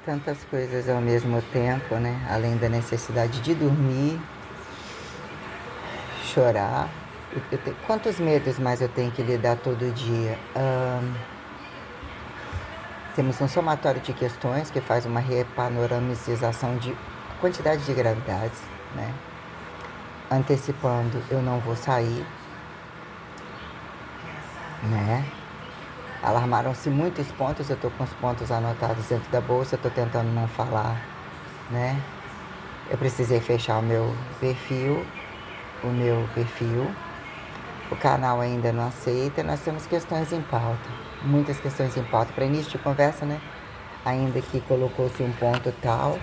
tantas coisas ao mesmo tempo, né? Além da necessidade de dormir, chorar. Quantos medos mais eu tenho que lidar todo dia? Temos um somatório de questões que faz uma repanoramização de quantidade de gravidades, né? Antecipando, eu não vou sair, né? Alarmaram-se muitos pontos, eu tô com os pontos anotados dentro da bolsa, eu tô tentando não falar, né? Eu precisei fechar o meu perfil, o canal ainda não aceita, nós temos questões em pauta, muitas questões em pauta. Para início de conversa, né? Ainda que colocou-se um ponto tal,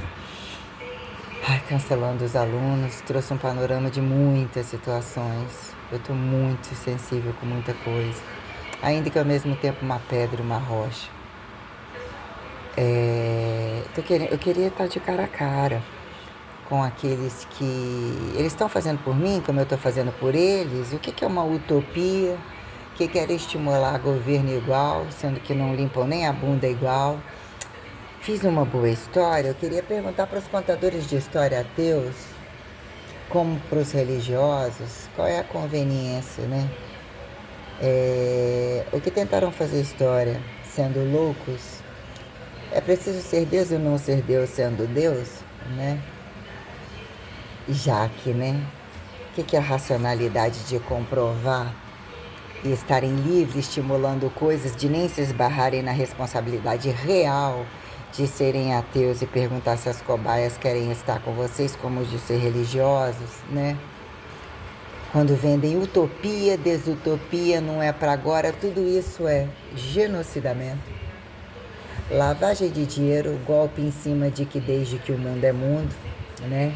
cancelando os alunos, trouxe um panorama de muitas situações. Eu estou muito sensível com muita coisa, ainda que ao mesmo tempo uma pedra, uma rocha. Eu queria estar de cara a cara com aqueles que eles estão fazendo por mim, como eu estou fazendo por eles. O que é uma utopia? Que quer estimular governo igual, sendo que não limpam nem a bunda igual. Fiz uma boa história. Eu queria perguntar para os contadores de história ateus, como para os religiosos, qual é a conveniência, né? O que tentaram fazer história sendo loucos? É preciso ser Deus ou não ser Deus sendo Deus, né? Já que, né? O que é a racionalidade de comprovar e estarem livres, estimulando coisas de nem se esbarrarem na responsabilidade real de serem ateus e perguntar se as cobaias querem estar com vocês, como de ser religiosos, né? Quando vendem utopia, desutopia, não é para agora, tudo isso é genocidamento, lavagem de dinheiro, golpe em cima de que desde que o mundo é mundo, né?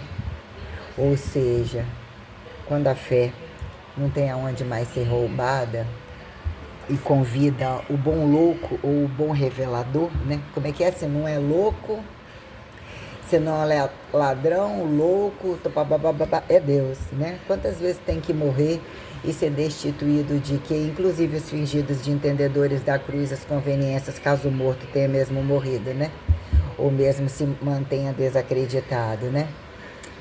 Ou seja, quando a fé não tem aonde mais ser roubada e convida o bom louco ou o bom revelador, né? Como é que é? Se não é louco, se não é ladrão, louco, é Deus, né? Quantas vezes tem que morrer e ser destituído de que, inclusive os fingidos de entendedores da cruz, as conveniências, caso o morto tenha mesmo morrido, né? Ou mesmo se mantenha desacreditado, né?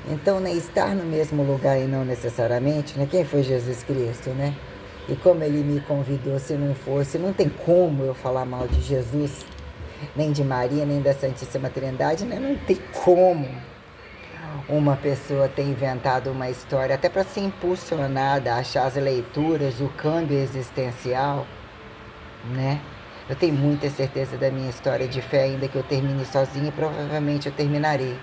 Então, né, estar no mesmo lugar e não necessariamente, né? Quem foi Jesus Cristo, né? E como ele me convidou, se não fosse, não tem como eu falar mal de Jesus, nem de Maria, nem da Santíssima Trindade, né? Não tem como uma pessoa ter inventado uma história, até para ser impulsionada a achar as leituras, o câmbio existencial, né? Eu tenho muita certeza da minha história de fé, ainda que eu termine sozinha, e provavelmente eu terminarei.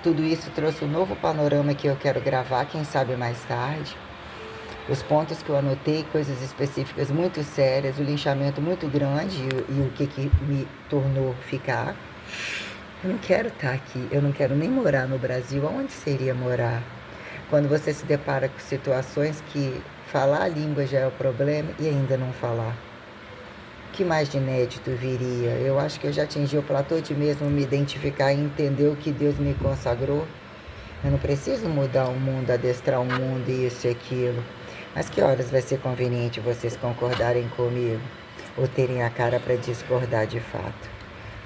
Tudo isso trouxe um novo panorama que eu quero gravar, quem sabe mais tarde. Os pontos que eu anotei, coisas específicas muito sérias, o linchamento muito grande e o que me tornou ficar. Eu não quero estar aqui, eu não quero nem morar no Brasil. Aonde seria morar? Quando você se depara com situações que falar a língua já é o problema e ainda não falar. O que mais de inédito viria? Eu acho que eu já atingi o platô de mesmo me identificar e entender o que Deus me consagrou. Eu não preciso mudar o mundo, adestrar o mundo, isso e aquilo. Mas que horas vai ser conveniente vocês concordarem comigo? Ou terem a cara para discordar de fato?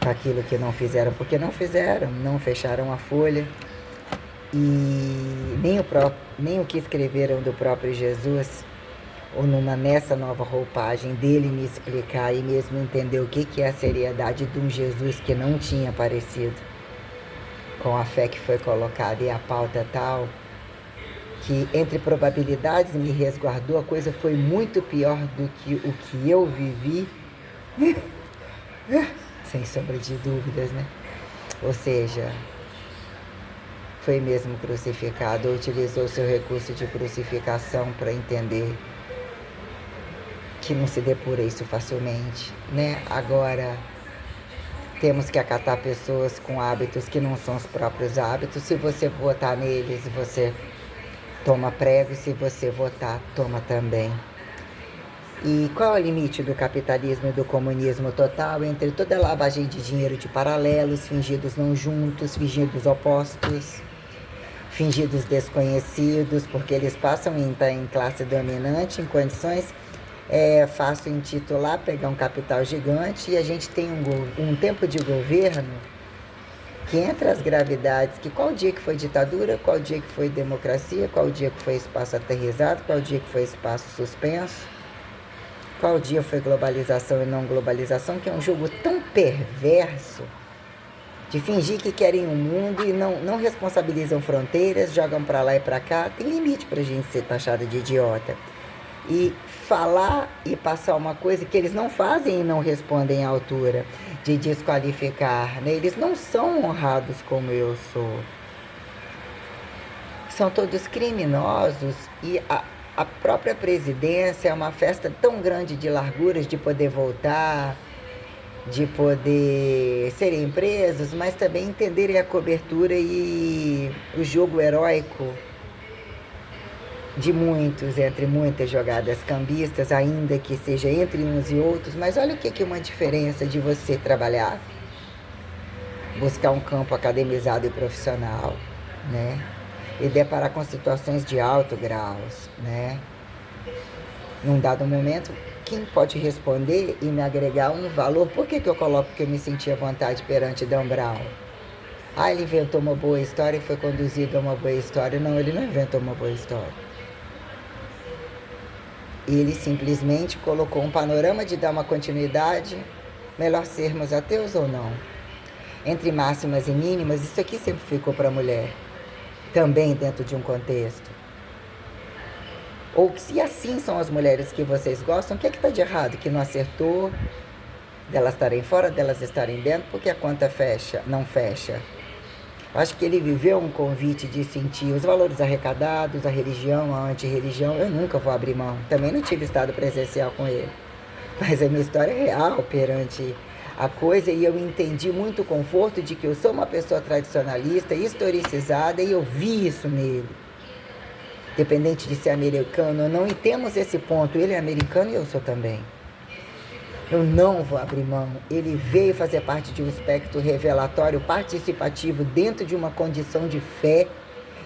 Com aquilo que não fizeram, porque não fizeram, não fecharam a folha. E nem o que escreveram do próprio Jesus, ou nessa nova roupagem dele me explicar e mesmo entender o que é a seriedade de um Jesus que não tinha aparecido, com a fé que foi colocada e a pauta tal, que entre probabilidades me resguardou, a coisa foi muito pior do que o que eu vivi, sem sombra de dúvidas, né? Ou seja, foi mesmo crucificado, ou utilizou seu recurso de crucificação para entender que não se depura isso facilmente, né? Agora, temos que acatar pessoas com hábitos que não são os próprios hábitos. Se você votar neles, você toma prego, e se você votar, toma também. E qual é o limite do capitalismo e do comunismo total entre toda a lavagem de dinheiro de paralelos, fingidos não juntos, fingidos opostos, fingidos desconhecidos, porque eles passam a estar em classe dominante, em condições. É fácil intitular, pegar um capital gigante e a gente tem um tempo de governo que entre as gravidades, que qual dia que foi ditadura, qual dia que foi democracia, qual dia que foi espaço aterrissado, qual dia que foi espaço suspenso, qual dia foi globalização e não globalização, que é um jogo tão perverso de fingir que querem um mundo e não responsabilizam fronteiras, jogam para lá e para cá. Tem limite para a gente ser taxada de idiota. E falar e passar uma coisa que eles não fazem e não respondem à altura, de desqualificar, né? Eles não são honrados como eu sou. São todos criminosos e a própria presidência é uma festa tão grande de larguras, de poder voltar, de poder serem presos, mas também entenderem a cobertura e o jogo heróico de muitos, entre muitas jogadas cambistas, ainda que seja entre uns e outros. Mas olha o que é uma diferença de você trabalhar, buscar um campo academizado e profissional, né? E deparar com situações de alto grau, né? Num dado momento, quem pode responder e me agregar um valor? Por que eu coloco que eu me senti à vontade perante Dan Brown? Ah, ele inventou uma boa história e foi conduzido a uma boa história. Não, ele não inventou uma boa história. Ele simplesmente colocou um panorama de dar uma continuidade, melhor sermos ateus ou não. Entre máximas e mínimas, isso aqui sempre ficou para a mulher, também dentro de um contexto. Ou se assim são as mulheres que vocês gostam, o que está de errado? Que não acertou delas estarem fora, delas estarem dentro, porque a conta fecha, não fecha. Acho que ele viveu um convite de sentir os valores arrecadados, a religião, a antirreligião. Eu nunca vou abrir mão. Também não tive estado presencial com ele. Mas a minha história é real perante a coisa e eu entendi muito o conforto de que eu sou uma pessoa tradicionalista, historicizada e eu vi isso nele. Independente de ser americano ou não, e temos esse ponto. Ele é americano e eu sou também. Eu não vou abrir mão. Ele veio fazer parte de um espectro revelatório participativo dentro de uma condição de fé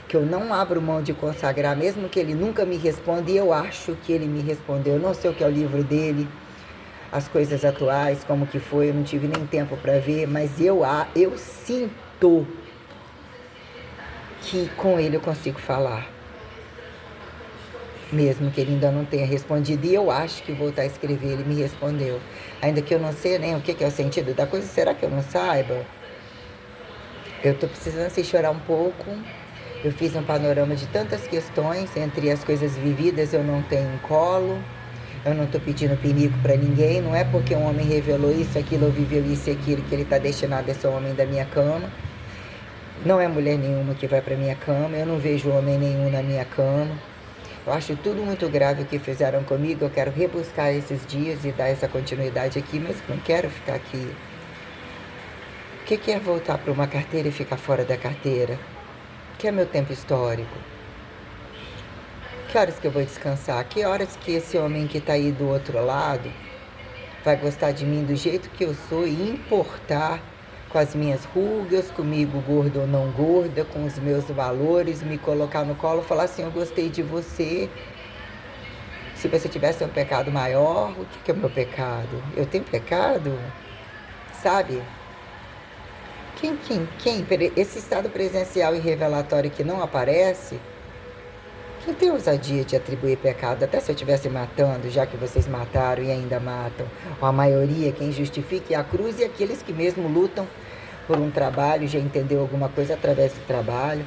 que eu não abro mão de consagrar, mesmo que ele nunca me responda, e eu acho que ele me respondeu. Eu não sei o que é o livro dele, as coisas atuais, como que foi, eu não tive nem tempo para ver, mas eu sinto que com ele eu consigo falar. Mesmo que ele ainda não tenha respondido, e eu acho que voltar a escrever, ele me respondeu. Ainda que eu não sei nem o que é o sentido da coisa, será que eu não saiba? Eu estou precisando se chorar um pouco. Eu fiz um panorama de tantas questões, entre as coisas vividas eu não tenho um colo, eu não estou pedindo perigo para ninguém, não é porque um homem revelou isso, aquilo, ou viveu isso e aquilo, que ele está destinado a ser o homem da minha cama. Não é mulher nenhuma que vai para minha cama, eu não vejo homem nenhum na minha cama. Eu acho tudo muito grave o que fizeram comigo. Eu quero rebuscar esses dias e dar essa continuidade aqui, mas não quero ficar aqui. O que é voltar para uma carteira e ficar fora da carteira? O que é meu tempo histórico? Que horas que eu vou descansar? Que horas que esse homem que está aí do outro lado vai gostar de mim do jeito que eu sou e importar com as minhas rugas, comigo gorda ou não gorda, com os meus valores, me colocar no colo e falar assim, eu gostei de você. Se você tivesse um pecado maior, o que é o meu pecado? Eu tenho pecado? Sabe? Quem? Esse estado presencial e revelatório que não aparece, quem tem ousadia de atribuir pecado? Até se eu estivesse matando, já que vocês mataram e ainda matam. Ou a maioria, quem justifica é a cruz e aqueles que mesmo lutam por um trabalho, já entendeu alguma coisa através do trabalho,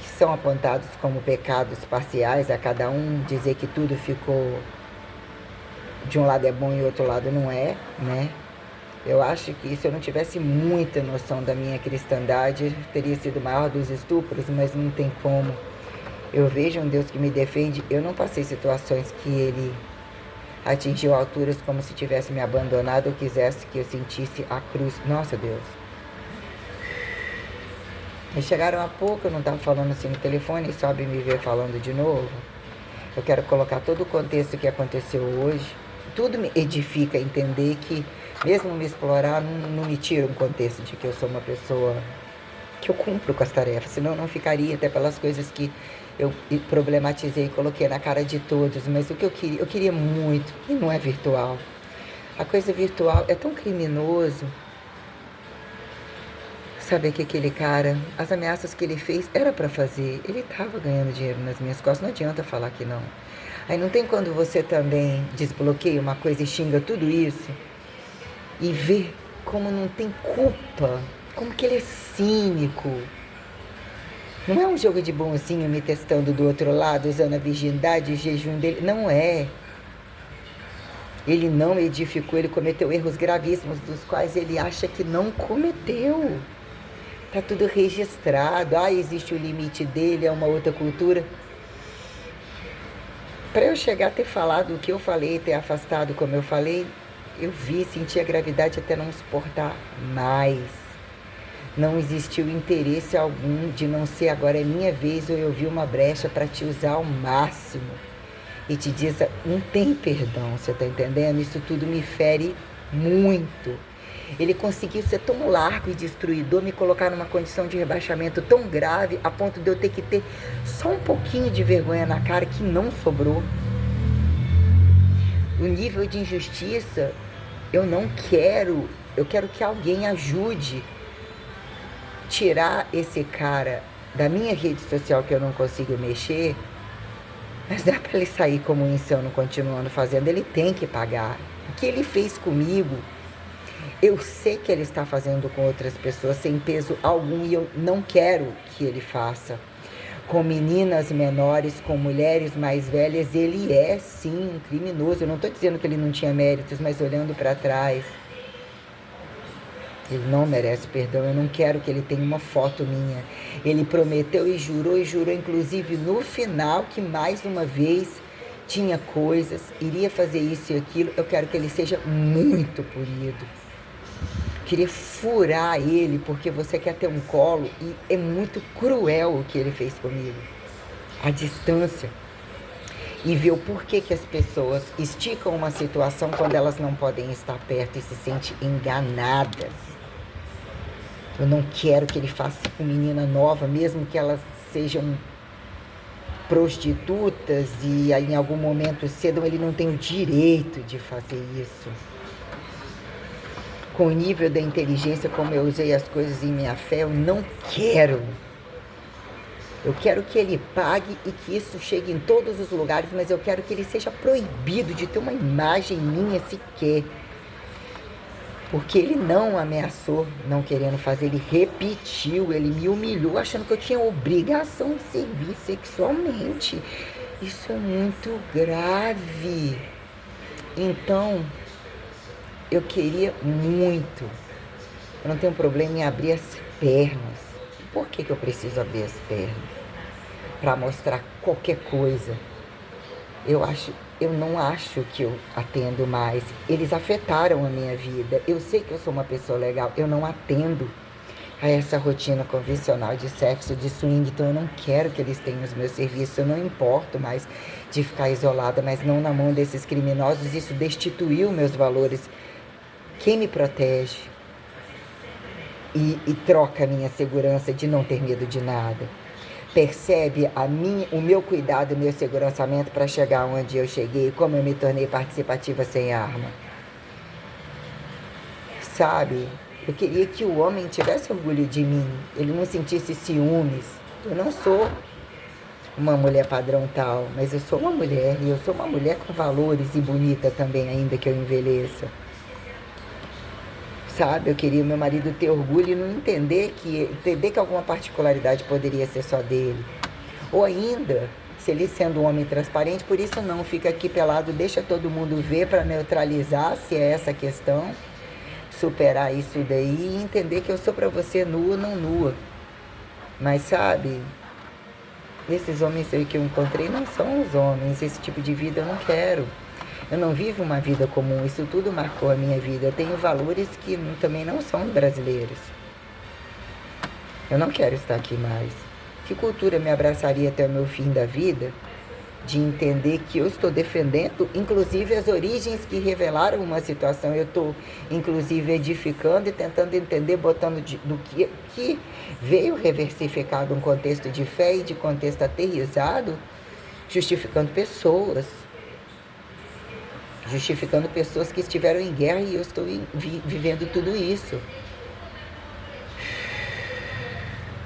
que são apontados como pecados parciais, a cada um dizer que tudo ficou de um lado é bom e o outro lado não é, né? Eu acho que se eu não tivesse muita noção da minha cristandade, teria sido o maior dos estupros, mas não tem como. Eu vejo um Deus que me defende. Eu não passei situações que ele atingiu alturas como se tivesse me abandonado ou quisesse que eu sentisse a cruz. Nossa, Deus. Eles chegaram há pouco, eu não estava falando assim no telefone, e sobe me ver falando de novo. Eu quero colocar todo o contexto que aconteceu hoje. Tudo me edifica entender que, mesmo me explorar, não me tira um contexto de que eu sou uma pessoa que eu cumpro com as tarefas, senão eu não ficaria, até pelas coisas que eu problematizei e coloquei na cara de todos. Mas o que eu queria muito, e não é virtual. A coisa virtual é tão criminoso. saber que aquele cara, as ameaças que ele fez, era pra fazer. Ele tava ganhando dinheiro nas minhas costas, não adianta falar que não. Aí não tem quando você também desbloqueia uma coisa e xinga tudo isso e vê como não tem culpa, como que ele é cínico. Não é um jogo de bonzinho me testando do outro lado, usando a virgindade e o jejum dele. Não é. Ele não edificou, ele cometeu erros gravíssimos, dos quais ele acha que não cometeu. Tá tudo registrado. Ah, existe o limite dele, é uma outra cultura. Para eu chegar a ter falado o que eu falei, ter afastado como eu falei, eu vi, senti a gravidade até não suportar mais. Não existiu interesse algum de não ser agora é minha vez ou eu vi uma brecha para te usar ao máximo. E te diz, não tem perdão, você tá entendendo? Isso tudo me fere muito. Ele conseguiu ser tão largo e destruidor, me colocar numa condição de rebaixamento tão grave, a ponto de eu ter que ter só um pouquinho de vergonha na cara, que não sobrou. O nível de injustiça, eu não quero. Eu quero que alguém ajude tirar esse cara da minha rede social que eu não consigo mexer. Mas dá para ele sair como insano continuando fazendo. Ele tem que pagar. O que ele fez comigo, eu sei que ele está fazendo com outras pessoas sem peso algum e eu não quero que ele faça. Com meninas menores, com mulheres mais velhas, ele é sim um criminoso. Eu não estou dizendo que ele não tinha méritos, mas olhando para trás, ele não merece perdão. Eu não quero que ele tenha uma foto minha. Ele prometeu e jurou, inclusive no final, que mais uma vez tinha coisas, iria fazer isso e aquilo. Eu quero que ele seja muito punido. Queria furar ele, porque você quer ter um colo e é muito cruel o que ele fez comigo. A distância. E ver o porquê que as pessoas esticam uma situação quando elas não podem estar perto e se sentem enganadas. Eu não quero que ele faça com menina nova, mesmo que elas sejam prostitutas e em algum momento cedam, ele não tem o direito de fazer isso. Com o nível da inteligência, como eu usei as coisas em minha fé, eu não quero. Eu quero que ele pague e que isso chegue em todos os lugares, mas eu quero que ele seja proibido de ter uma imagem minha sequer. Porque ele não ameaçou não querendo fazer, ele repetiu, ele me humilhou achando que eu tinha obrigação de servir sexualmente. Isso é muito grave. Então, eu queria muito. Eu não tenho problema em abrir as pernas. Por que eu preciso abrir as pernas? Para mostrar qualquer coisa. Eu não acho que eu atendo mais. Eles afetaram a minha vida. Eu sei que eu sou uma pessoa legal. Eu não atendo a essa rotina convencional de sexo, de swing. Então eu não quero que eles tenham os meus serviços. Eu não importo mais de ficar isolada, mas não na mão desses criminosos. Isso destituiu meus valores. Quem me protege e troca a minha segurança de não ter medo de nada? Percebe o meu cuidado, o meu segurançamento para chegar onde eu cheguei, como eu me tornei participativa sem arma. Sabe, eu queria que o homem tivesse orgulho de mim, ele não sentisse ciúmes. Eu não sou uma mulher padrão tal, mas eu sou uma mulher, e eu sou uma mulher com valores e bonita também, ainda que eu envelheça. Sabe, eu queria o meu marido ter orgulho e não entender que alguma particularidade poderia ser só dele. Ou ainda, se ele sendo um homem transparente, por isso não, fica aqui pelado, deixa todo mundo ver para neutralizar, se é essa a questão, superar isso daí e entender que eu sou para você nua, não nua. Mas sabe, esses homens aí que eu encontrei não são os homens, esse tipo de vida eu não quero. Eu não vivo uma vida comum, isso tudo marcou a minha vida. Eu tenho valores que também não são brasileiros. Eu não quero estar aqui mais. Que cultura me abraçaria até o meu fim da vida? De entender que eu estou defendendo, inclusive, as origens que revelaram uma situação. Eu estou, inclusive, edificando e tentando entender, botando do que veio reversificado um contexto de fé e de contexto aterrizado, justificando pessoas. Justificando pessoas que estiveram em guerra e eu estou vivendo tudo isso.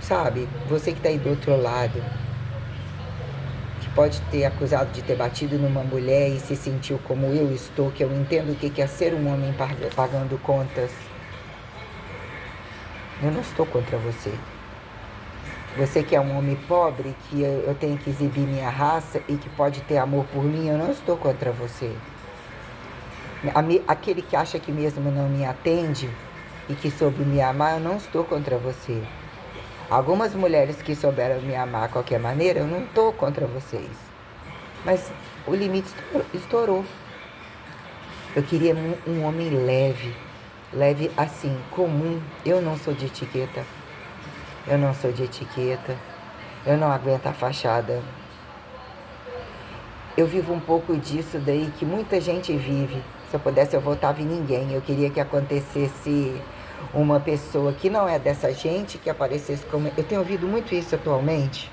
Sabe? Você que tá aí do outro lado, que pode ter acusado de ter batido numa mulher e se sentiu como eu estou, que eu entendo o que é ser um homem pagando contas. Eu não estou contra você. Você que é um homem pobre, que eu tenho que exibir minha raça e que pode ter amor por mim, eu não estou contra você. Aquele que acha que mesmo não me atende e que soube me amar, eu não estou contra você. Algumas mulheres que souberam me amar de qualquer maneira, eu não estou contra vocês. Mas o limite estourou. Eu queria um homem leve. Leve assim, comum. Eu não sou de etiqueta. Eu não sou de etiqueta. Eu não aguento a fachada. Eu vivo um pouco disso daí que muita gente vive. Se eu pudesse, eu votava em ninguém. Eu queria que acontecesse uma pessoa que não é dessa gente, que aparecesse como... Eu tenho ouvido muito isso atualmente.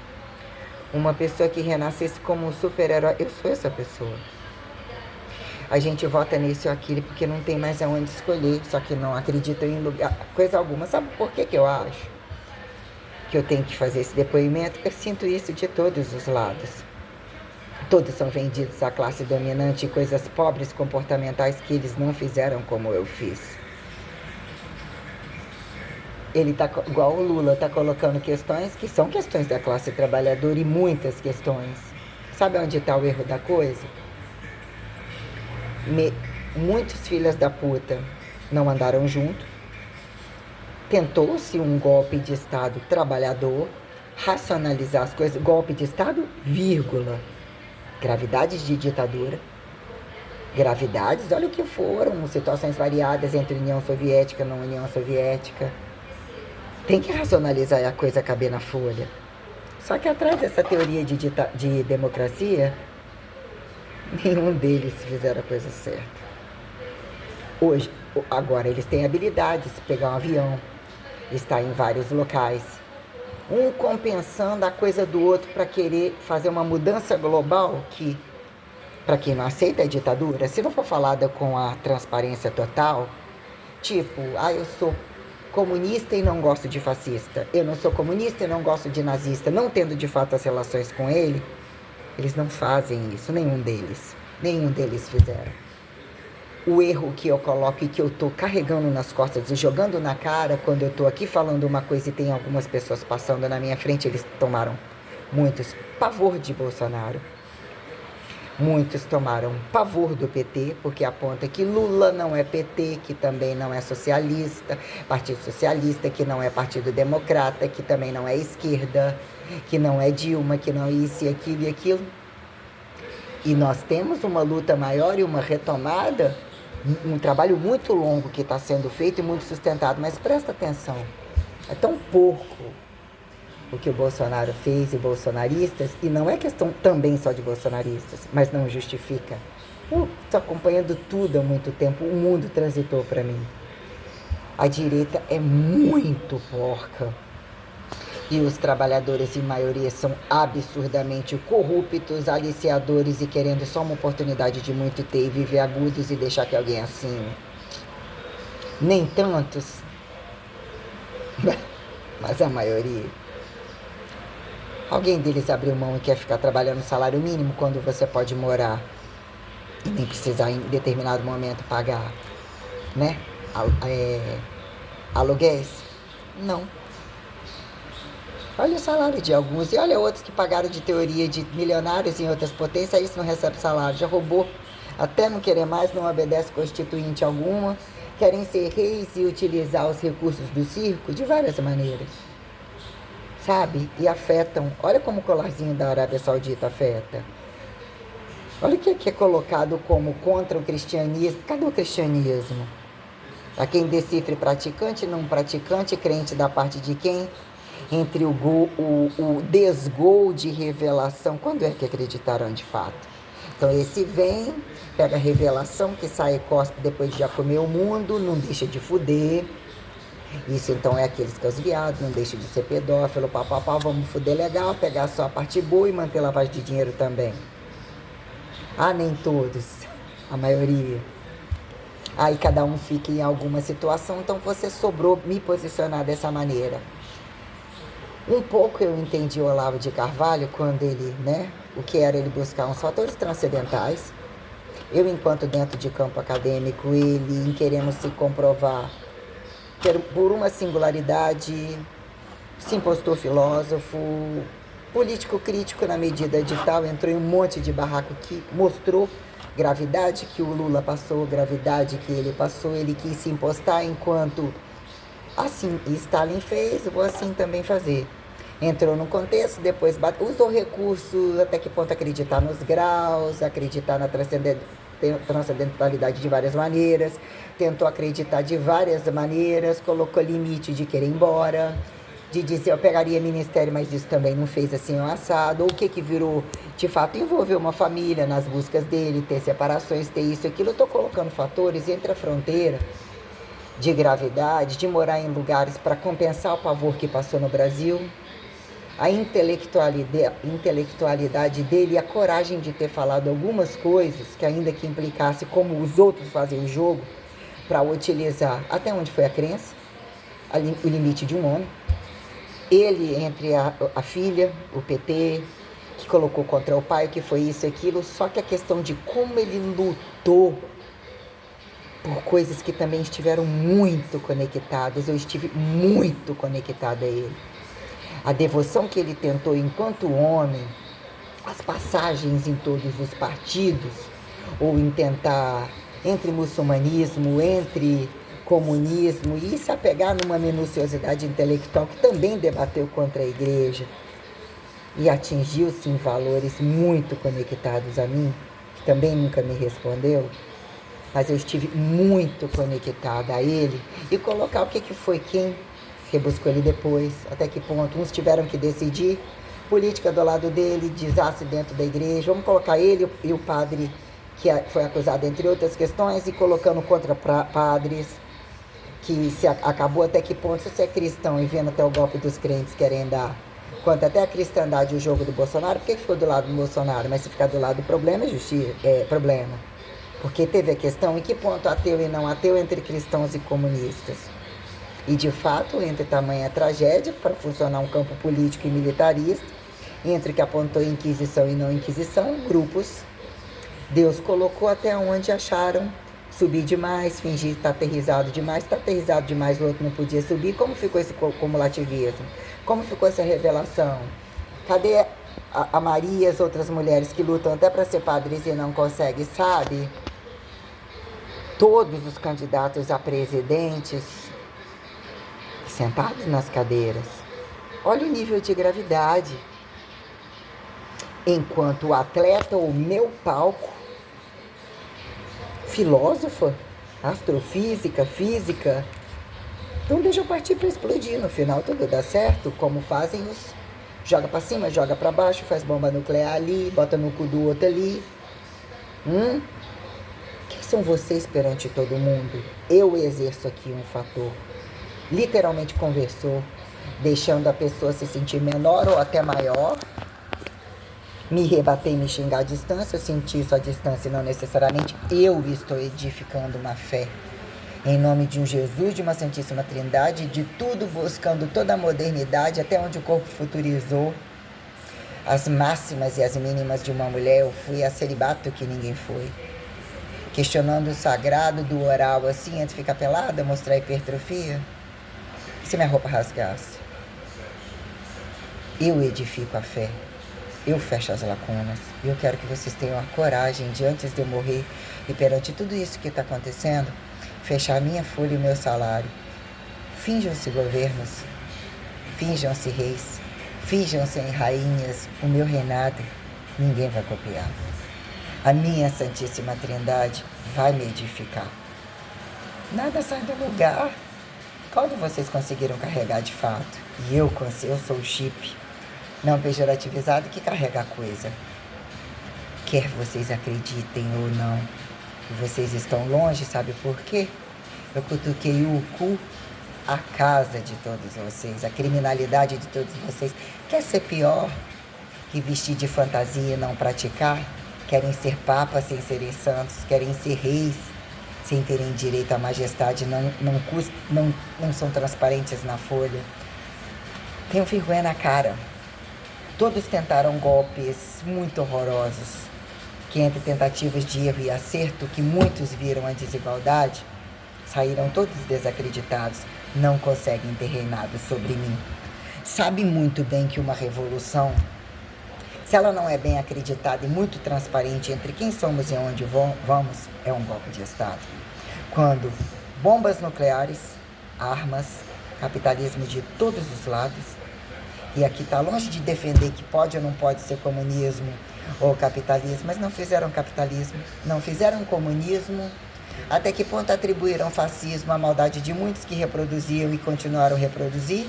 Uma pessoa que renascesse como um super-herói. Eu sou essa pessoa. A gente vota nisso ou aquilo porque não tem mais aonde escolher. Só que não acreditam em lugar, coisa alguma. Sabe por que eu acho que eu tenho que fazer esse depoimento? Eu sinto isso de todos os lados. Todos são vendidos à classe dominante e coisas pobres comportamentais que eles não fizeram como eu fiz. Ele tá igual o Lula, tá colocando questões que são questões da classe trabalhadora e muitas questões. Sabe onde está o erro da coisa? Muitos filhos da puta não andaram junto. Tentou-se um golpe de Estado trabalhador, racionalizar as coisas. Golpe de Estado, vírgula. Gravidades de ditadura. Gravidades, olha o que foram, situações variadas entre União Soviética e não União Soviética. Tem que racionalizar a coisa caber na folha. Só que atrás dessa teoria de democracia, nenhum deles fizeram a coisa certa. Hoje, agora eles têm habilidades, pegar um avião, estar em vários locais. Um compensando a coisa do outro para querer fazer uma mudança global que, para quem não aceita a ditadura, se não for falada com a transparência total, tipo, eu sou comunista e não gosto de fascista, eu não sou comunista e não gosto de nazista, não tendo de fato as relações com ele, eles não fazem isso, nenhum deles fizeram. O erro que eu coloco e que eu tô carregando nas costas e jogando na cara, quando eu tô aqui falando uma coisa e tem algumas pessoas passando na minha frente, eles tomaram muitos pavor de Bolsonaro. Muitos tomaram pavor do PT, porque aponta que Lula não é PT, que também não é socialista, Partido Socialista, que não é Partido Democrata, que também não é esquerda, que não é Dilma, que não é isso e aquilo e aquilo. E nós temos uma luta maior e uma retomada, um trabalho muito longo que está sendo feito e muito sustentado, mas presta atenção, é tão porco o que o Bolsonaro fez e bolsonaristas, e não é questão também só de bolsonaristas, mas não justifica. Eu estou acompanhando tudo há muito tempo, o mundo transitou para mim. A direita é muito porca. E os trabalhadores, em maioria, são absurdamente corruptos, aliciadores e querendo só uma oportunidade de muito ter e viver agudos e deixar que alguém assine. Nem tantos, mas a maioria. Alguém deles abriu mão e quer ficar trabalhando salário mínimo quando você pode morar e nem precisar em determinado momento pagar, né? Aluguéis? Não. Olha o salário de alguns e olha outros que pagaram de teoria de milionários em outras potências, isso não recebe salário, já roubou, até não querer mais, não obedece constituinte alguma, querem ser reis e utilizar os recursos do circo de várias maneiras. Sabe? E afetam. Olha como o colarzinho da Arábia Saudita afeta. Olha o que é colocado como contra o cristianismo. Cadê o cristianismo? A quem decifre praticante, não praticante, crente da parte de quem? Entre o desgol de revelação. Quando é que acreditaram de fato? Então esse vem, pega a revelação que sai e cospe depois de já comer o mundo, não deixa de fuder. Isso então é aqueles que é os viados, não deixa de ser pedófilo, papapá, vamos fuder legal, pegar só a parte boa e manter lavagem de dinheiro também. Nem todos, a maioria. Aí cada um fica em alguma situação, então você sobrou me posicionar dessa maneira. Um pouco eu entendi o Olavo de Carvalho quando ele, né, o que era ele buscar uns fatores transcendentais. Eu, enquanto dentro de campo acadêmico, ele em querendo se comprovar por uma singularidade, se impostou filósofo, político crítico na medida de tal, entrou em um monte de barraco que mostrou gravidade que o Lula passou, gravidade que ele passou, ele quis se impostar enquanto assim Stalin fez, vou assim também fazer. Entrou no contexto, depois usou recursos, até que ponto acreditar nos graus, acreditar na transcendentalidade de várias maneiras, tentou acreditar de várias maneiras, colocou limite de querer ir embora, de dizer eu pegaria ministério, mas isso também não fez assim um assado, ou o que virou, de fato, envolveu uma família nas buscas dele, ter separações, ter isso, aquilo. Eu estou colocando fatores entre a fronteira de gravidade, de morar em lugares para compensar o pavor que passou no Brasil, a intelectualidade dele e a coragem de ter falado algumas coisas que ainda que implicasse como os outros fazem o jogo, para utilizar até onde foi a crença, o limite de um homem. Ele entre a filha, o PT, que colocou contra o pai, que foi isso e aquilo, só que a questão de como ele lutou por coisas que também estiveram muito conectadas, eu estive muito conectada a ele. A devoção que ele tentou enquanto homem, as passagens em todos os partidos, ou em tentar entre muçulmanismo, entre comunismo, e se apegar numa minuciosidade intelectual que também debateu contra a igreja e atingiu sim valores muito conectados a mim, que também nunca me respondeu, mas eu estive muito conectada a ele, e colocar o que foi quem rebuscou ele depois, até que ponto uns tiveram que decidir, política do lado dele, desastre dentro da igreja, vamos colocar ele e o padre que foi acusado, entre outras questões, e colocando contra padres, que se acabou até que ponto, se você é cristão e vendo até o golpe dos crentes querem dar, quanto até a cristandade e o jogo do Bolsonaro, por que ficou do lado do Bolsonaro? Mas se ficar do lado do problema, é justiça, é problema. Porque teve a questão em que ponto ateu e não ateu entre cristãos e comunistas. E, de fato, entre tamanha tragédia, para funcionar um campo político e militarista, entre que apontou Inquisição e não Inquisição, grupos, Deus colocou até onde acharam subir demais, fingir estar aterrissado demais, o outro não podia subir. Como ficou esse cumulativismo? Como ficou essa revelação? Cadê a Maria e as outras mulheres que lutam até para ser padres e não conseguem, sabe? Todos os candidatos a presidentes sentados nas cadeiras. Olha o nível de gravidade. Enquanto o atleta, o meu palco, filósofa, astrofísica, física, então deixa eu partir para explodir. No final tudo dá certo, como fazem os... Joga para cima, joga para baixo, faz bomba nuclear ali, bota no cu do outro ali. Quem são vocês perante todo mundo? Eu exerço aqui um fator. Literalmente conversou, deixando a pessoa se sentir menor ou até maior, me rebater e me xingar à distância. Eu senti isso à distância e não necessariamente eu estou edificando uma fé. Em nome de um Jesus, de uma Santíssima Trindade, de tudo buscando toda a modernidade, até onde o corpo futurizou. As máximas e as mínimas de uma mulher, eu fui a celibato que ninguém foi. Questionando o sagrado do oral, assim, antes de ficar pelada, mostrar hipertrofia. E se minha roupa rasgasse? Eu edifico a fé. Eu fecho as lacunas. E eu quero que vocês tenham a coragem de, antes de eu morrer, e perante tudo isso que está acontecendo, fechar a minha folha e o meu salário. Finjam-se governos, finjam-se reis, finjam-se rainhas. O meu reinado ninguém vai copiar. A minha Santíssima Trindade vai me edificar. Nada sai do lugar. Quando vocês conseguiram carregar de fato? E eu sou o chip, não pejorativizado, que carrega a coisa. Quer vocês acreditem ou não. Vocês estão longe, sabe por quê? Eu cutuquei o cu, a casa de todos vocês, a criminalidade de todos vocês. Quer ser pior que vestir de fantasia e não praticar? Querem ser papas sem serem santos, querem ser reis sem terem direito à majestade, não são transparentes na folha. Tenham vergonha na cara. Todos tentaram golpes muito horrorosos, que entre tentativas de erro e acerto, que muitos viram a desigualdade, saíram todos desacreditados. Não conseguem ter reinado sobre mim. Sabe muito bem que uma revolução, se ela não é bem acreditada e muito transparente entre quem somos e onde vamos, é um golpe de Estado. Quando bombas nucleares, armas, capitalismo de todos os lados, e aqui está longe de defender que pode ou não pode ser comunismo ou capitalismo, mas não fizeram capitalismo, não fizeram comunismo. Até que ponto atribuíram fascismo à maldade de muitos que reproduziam e continuaram a reproduzir?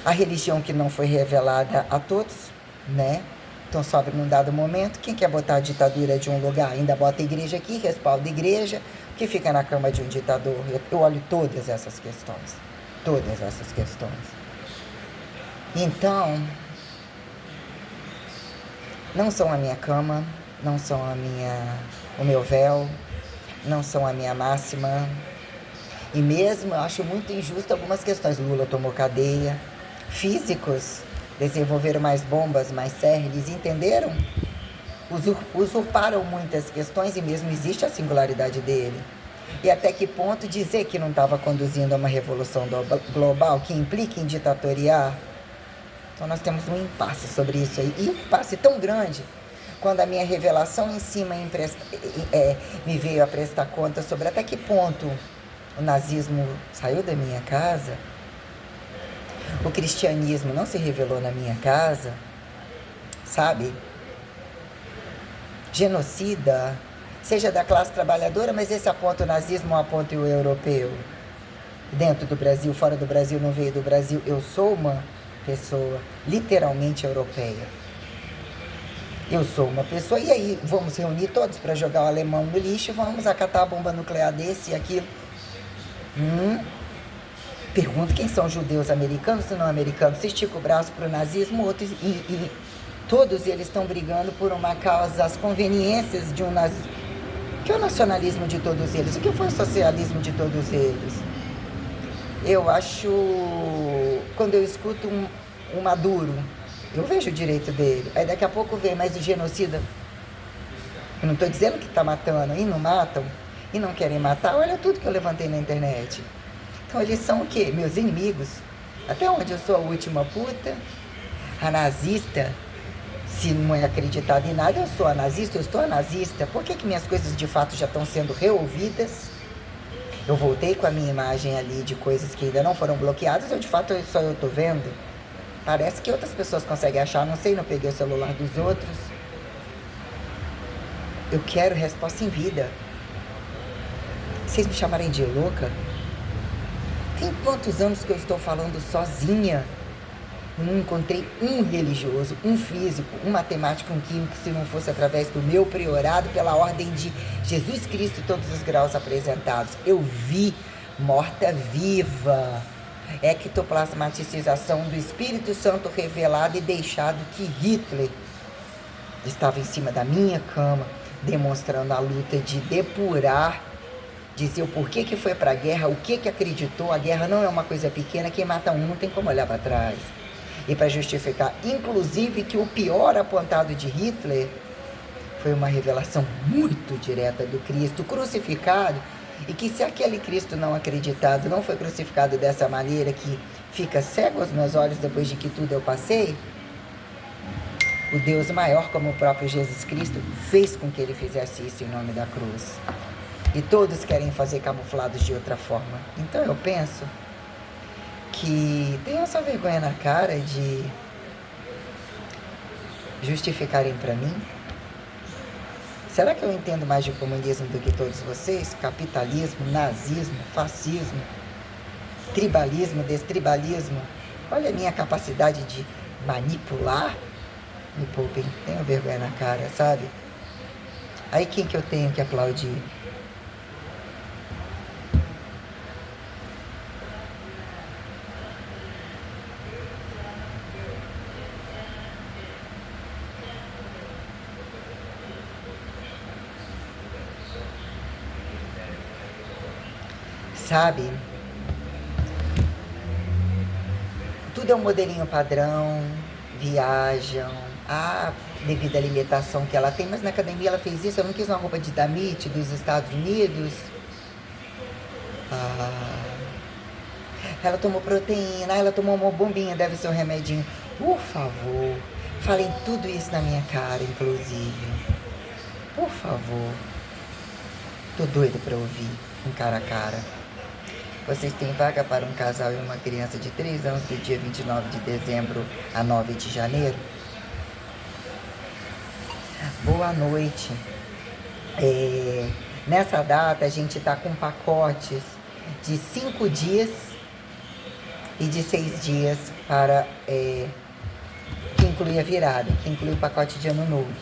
A religião que não foi revelada a todos, né? Então sobra num dado momento, quem quer botar a ditadura de um lugar, ainda bota a igreja aqui, respalda a igreja, que fica na cama de um ditador. Eu olho todas essas questões. Todas essas questões. Então, não são a minha cama, não são o meu véu, não são a minha máxima. E mesmo eu acho muito injusto algumas questões. Lula tomou cadeia. Físicos desenvolveram mais bombas, mais CERNs, entenderam? Usurparam muitas questões e mesmo existe a singularidade dele. E até que ponto dizer que não estava conduzindo a uma revolução global que implica em ditatoriar? Então nós temos um impasse sobre isso aí. E um impasse tão grande, quando a minha revelação em cima me veio a prestar conta sobre até que ponto o nazismo saiu da minha casa, o cristianismo não se revelou na minha casa, sabe? Genocida, seja da classe trabalhadora, mas esse aponta o nazismo ou aponta o europeu? Dentro do Brasil, fora do Brasil, não veio do Brasil. Eu sou uma pessoa literalmente europeia. Eu sou uma pessoa, e aí vamos reunir todos para jogar o alemão no lixo, vamos acatar a bomba nuclear desse e aquilo. Pergunto quem são judeus americanos e não americanos. Se estica o braço para o nazismo, outros, e todos eles estão brigando por uma causa, as conveniências de um nazismo. O que é o nacionalismo de todos eles? O que foi o socialismo de todos eles? Eu acho, quando eu escuto um Maduro, eu vejo o direito dele. Aí daqui a pouco vem mais o genocida. Eu não estou dizendo que está matando, e não matam, e não querem matar. Olha tudo que eu levantei na internet. Então eles são o quê? Meus inimigos. Até onde eu sou a última puta, a nazista. Se não é acreditado em nada, eu sou a nazista, eu estou a nazista. Por que minhas coisas de fato já estão sendo reouvidas? Eu voltei com a minha imagem ali de coisas que ainda não foram bloqueadas, ou de fato só eu estou vendo? Parece que outras pessoas conseguem achar, não sei, não peguei o celular dos outros. Eu quero resposta em vida. Vocês me chamarem de louca? Tem quantos anos que eu estou falando sozinha? Eu não encontrei um religioso, um físico, um matemático, um químico, se não fosse através do meu priorado, pela ordem de Jesus Cristo, todos os graus apresentados. Eu vi morta-viva, ectoplasmatização do Espírito Santo revelado e deixado que Hitler estava em cima da minha cama, demonstrando a luta de depurar, dizer o porquê que foi para a guerra, o que acreditou. A guerra não é uma coisa pequena, quem mata um não tem como olhar para trás. E para justificar, inclusive, que o pior apontado de Hitler foi uma revelação muito direta do Cristo crucificado, e que se aquele Cristo não acreditado não foi crucificado dessa maneira, que fica cego aos meus olhos depois de que tudo eu passei, o Deus maior, como o próprio Jesus Cristo, fez com que ele fizesse isso em nome da cruz. E todos querem fazer camuflados de outra forma. Então eu penso que tenham essa vergonha na cara de justificarem para mim. Será que eu entendo mais de comunismo do que todos vocês? Capitalismo, nazismo, fascismo, tribalismo, destribalismo. Olha a minha capacidade de manipular. Me poupem, tenham vergonha na cara, sabe? Aí quem que eu tenho que aplaudir? Sabe? Tudo é um modelinho padrão, viajam, devido à limitação que ela tem, mas na academia ela fez isso, eu não quis uma roupa de Damit dos Estados Unidos. Ela tomou proteína, ela tomou uma bombinha, deve ser um remedinho. Por favor, falem tudo isso na minha cara, inclusive. Por favor. Tô doida pra ouvir, um cara a cara. Vocês têm vaga para um casal e uma criança de 3 anos do dia 29 de dezembro a 9 de janeiro? Boa noite. Nessa data a gente tá com pacotes de 5 dias e de 6 dias para que inclui a virada, que inclui o pacote de ano novo.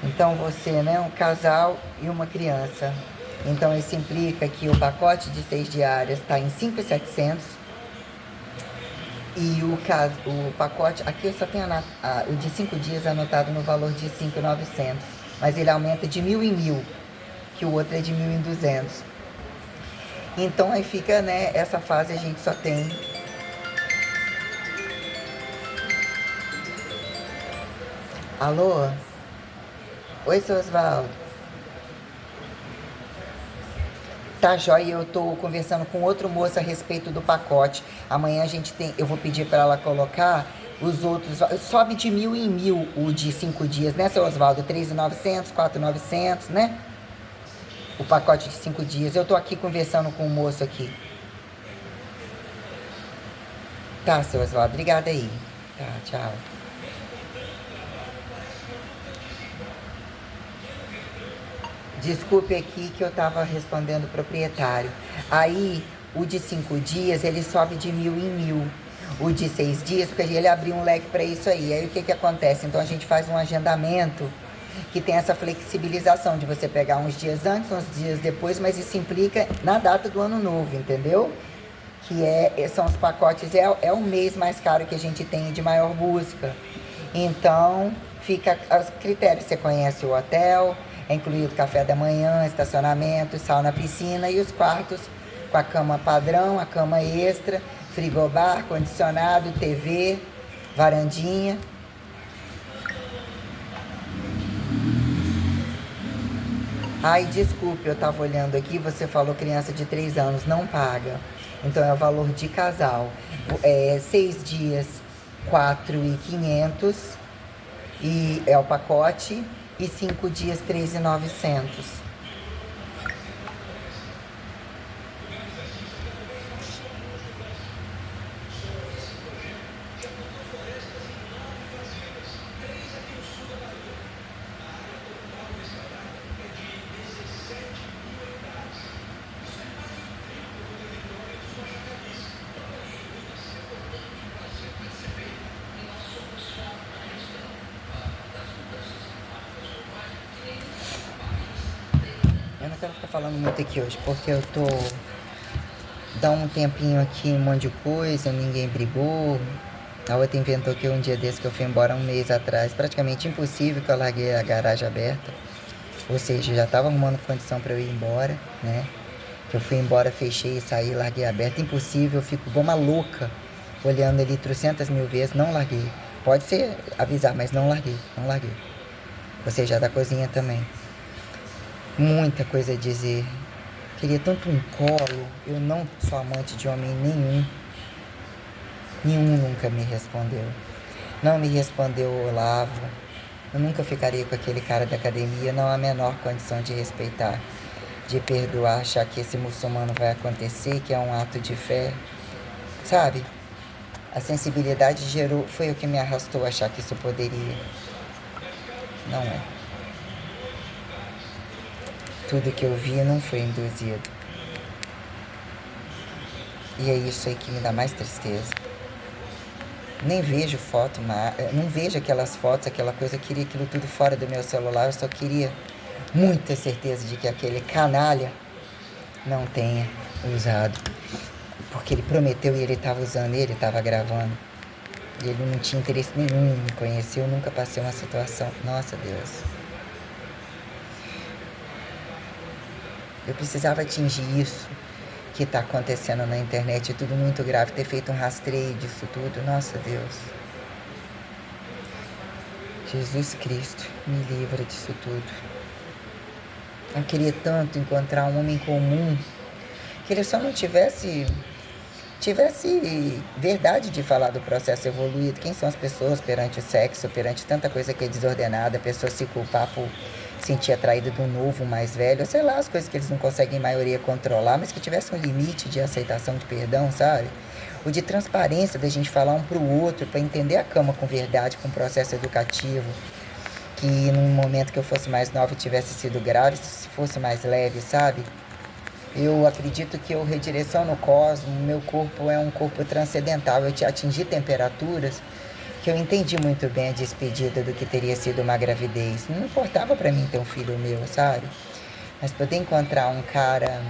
Então você, né, um casal e uma criança. Então isso implica que o pacote de 6 diárias está em 5.700 e o pacote, aqui eu só tenho o de 5 dias anotado no valor de 5.900, mas ele aumenta de 1.000 em 1.000, que o outro é de 1.000 em 200. Então aí fica, né, essa fase a gente só tem alô? Oi, seu Osvaldo. Tá, joia, eu tô conversando com outro moço a respeito do pacote. Amanhã eu vou pedir para ela colocar os outros, sobe de 1.000 em 1.000 o de 5 dias, né, seu Osvaldo? 3.900, 4.900, né? O pacote de 5 dias. Eu tô aqui conversando com o moço aqui. Tá, seu Osvaldo, obrigada aí. Tá, tchau. Desculpe aqui que eu estava respondendo o proprietário. Aí, o de 5 dias, ele sobe de 1.000 em 1.000. O de 6 dias, porque ele abriu um leque para isso aí. Aí, o que acontece? Então, a gente faz um agendamento que tem essa flexibilização de você pegar uns dias antes, uns dias depois, mas isso implica na data do ano novo, entendeu? Que são os pacotes, é o mês mais caro que a gente tem de maior busca. Então, fica aos critérios. Você conhece o hotel, é incluído café da manhã, estacionamento, sauna, piscina e os quartos com a cama padrão, a cama extra, frigobar, condicionado, TV, varandinha. Ai, desculpe, eu tava olhando aqui, você falou criança de 3 anos, não paga. Então é o valor de casal. 6 dias, 4.500 e é o pacote. E 5 dias, 3.900. Eu não quero ficar falando muito aqui hoje, porque eu tô... Dá um tempinho aqui, um monte de coisa, ninguém brigou. A outra inventou que um dia desse que eu fui embora 1 mês atrás. Praticamente impossível, que eu larguei a garagem aberta. Ou seja, já tava arrumando condição para eu ir embora, né? Que eu fui embora, fechei, saí, larguei aberta. Impossível, eu fico igual uma louca, olhando ele 300.000 vezes, não larguei. Pode ser avisar, mas não larguei, não larguei. Ou seja, da cozinha também. Muita coisa a dizer. Queria tanto um colo. Eu não sou amante de homem nenhum. Nenhum nunca me respondeu. Não me respondeu o Olavo. Eu nunca ficaria com aquele cara da academia. Não há a menor condição de respeitar, de perdoar, achar que esse muçulmano vai acontecer, que é um ato de fé. Sabe? A sensibilidade foi o que me arrastou a achar que isso poderia. Não é. Tudo que eu vi não foi induzido. E é isso aí que me dá mais tristeza. Nem vejo foto, não vejo aquelas fotos, aquela coisa. Eu queria aquilo tudo fora do meu celular. Eu só queria muita certeza de que aquele canalha não tenha usado. Porque ele prometeu e ele estava usando, ele estava gravando. E ele não tinha interesse nenhum em me conhecer. Eu nunca passei uma situação. Nossa, Deus. Eu precisava atingir isso. que está acontecendo na internet, é tudo muito grave, ter feito um rastreio disso tudo, nossa Deus. Jesus Cristo, me livra disso tudo. Eu queria tanto encontrar um homem comum, que ele só não tivesse verdade de falar do processo evoluído. Quem são as pessoas perante o sexo, perante tanta coisa que é desordenada, a pessoa se culpar por sentir atraída do novo, mais velho, sei lá, as coisas que eles não conseguem, em maioria, controlar, mas que tivesse um limite de aceitação, de perdão, sabe? O de transparência, da gente falar um pro outro, para entender a cama com verdade, com processo educativo, que num momento que eu fosse mais nova tivesse sido grave, se fosse mais leve, sabe? Eu acredito que eu redireciono o cosmos, meu corpo é um corpo transcendental, eu te atingi temperaturas que eu entendi muito bem a despedida do que teria sido uma gravidez. Não importava pra mim ter um filho meu, sabe? Mas poder encontrar um cara...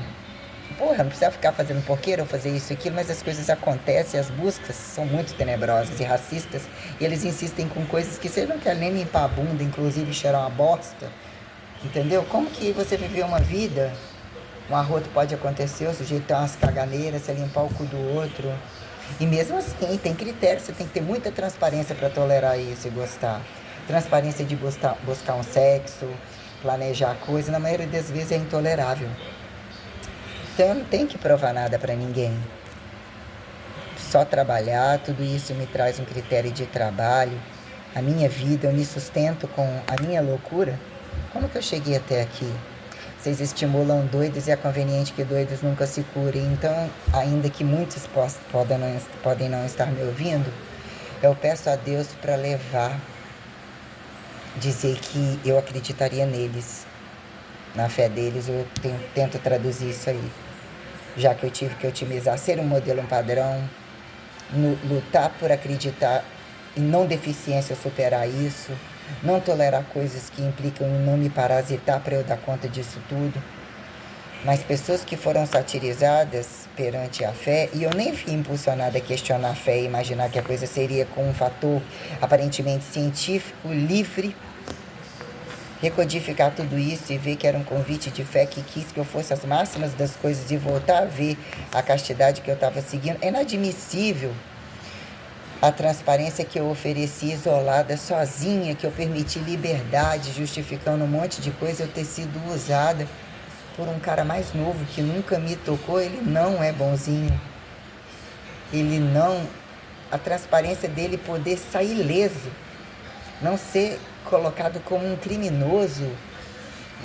Porra, não precisa ficar fazendo porqueira ou fazer isso e aquilo, mas as coisas acontecem, as buscas são muito tenebrosas e racistas, e eles insistem com coisas que você não quer nem limpar a bunda, inclusive cheirar uma bosta, entendeu? Como que você viveu uma vida... Um arroto pode acontecer, o sujeito tem umas caganeiras, você limpar o cu do outro. E mesmo assim, tem critério, você tem que ter muita transparência para tolerar isso e gostar. Transparência de buscar um sexo, planejar a coisa, na maioria das vezes é intolerável. Então eu não tenho que provar nada para ninguém. Só trabalhar, tudo isso me traz um critério de trabalho. A minha vida, eu me sustento com a minha loucura. Como que eu cheguei até aqui? Vocês estimulam doidos e é conveniente que doidos nunca se curem. Então, ainda que muitos podem não estar me ouvindo, eu peço a Deus para levar, dizer que eu acreditaria neles, na fé deles, eu tento traduzir isso aí. Já que eu tive que otimizar, ser um modelo, um padrão, lutar por acreditar em não deficiência, superar isso, não tolerar coisas que implicam em não me parasitar para eu dar conta disso tudo. Mas pessoas que foram satirizadas perante a fé, e eu nem fui impulsionada a questionar a fé e imaginar que a coisa seria com um fator aparentemente científico, livre, recodificar tudo isso e ver que era um convite de fé que quis que eu fosse as máximas das coisas e voltar a ver a castidade que eu estava seguindo. É inadmissível a transparência que eu ofereci isolada, sozinha, que eu permiti liberdade, justificando um monte de coisa, eu ter sido usada por um cara mais novo que nunca me tocou. Ele não é bonzinho. Ele não... A transparência dele poder sair ileso, não ser colocado como um criminoso,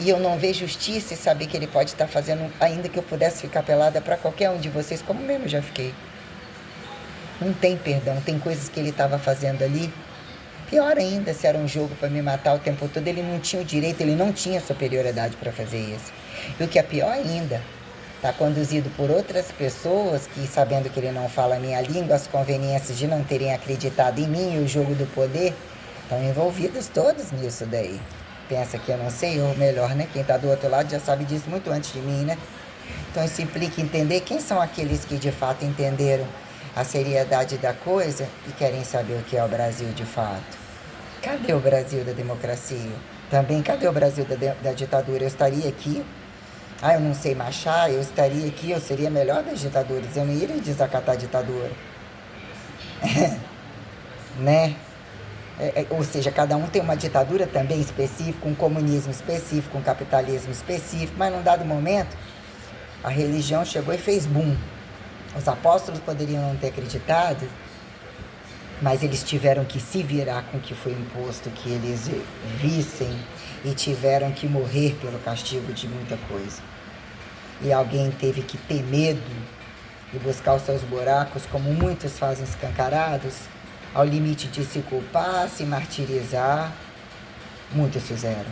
e eu não ver justiça e saber que ele pode estar fazendo, ainda que eu pudesse ficar pelada para qualquer um de vocês, como mesmo já fiquei. Não tem perdão, tem coisas que ele estava fazendo ali. Pior ainda, se era um jogo para me matar o tempo todo, ele não tinha o direito, ele não tinha superioridade para fazer isso. E o que é pior ainda, está conduzido por outras pessoas que, sabendo que ele não fala a minha língua, as conveniências de não terem acreditado em mim e o jogo do poder, estão envolvidos todos nisso daí. Pensa que eu não sei, ou melhor, né? Quem está do outro lado já sabe disso muito antes de mim, né? Então isso implica entender quem são aqueles que de fato entenderam a seriedade da coisa e querem saber o que é o Brasil de fato. Cadê o Brasil da democracia? Também, cadê o Brasil da ditadura? Eu estaria aqui, eu não sei marchar, eu estaria aqui, eu seria melhor das ditaduras, eu não iria desacatar a ditadura. Né? Ou seja, cada um tem uma ditadura também específica, um comunismo específico, um capitalismo específico, mas num dado momento, a religião chegou e fez boom. Os apóstolos poderiam não ter acreditado, mas eles tiveram que se virar com o que foi imposto, que eles vissem, e tiveram que morrer pelo castigo de muita coisa. E alguém teve que ter medo de buscar os seus buracos, como muitos fazem escancarados, ao limite de se culpar, se martirizar. Muitos fizeram.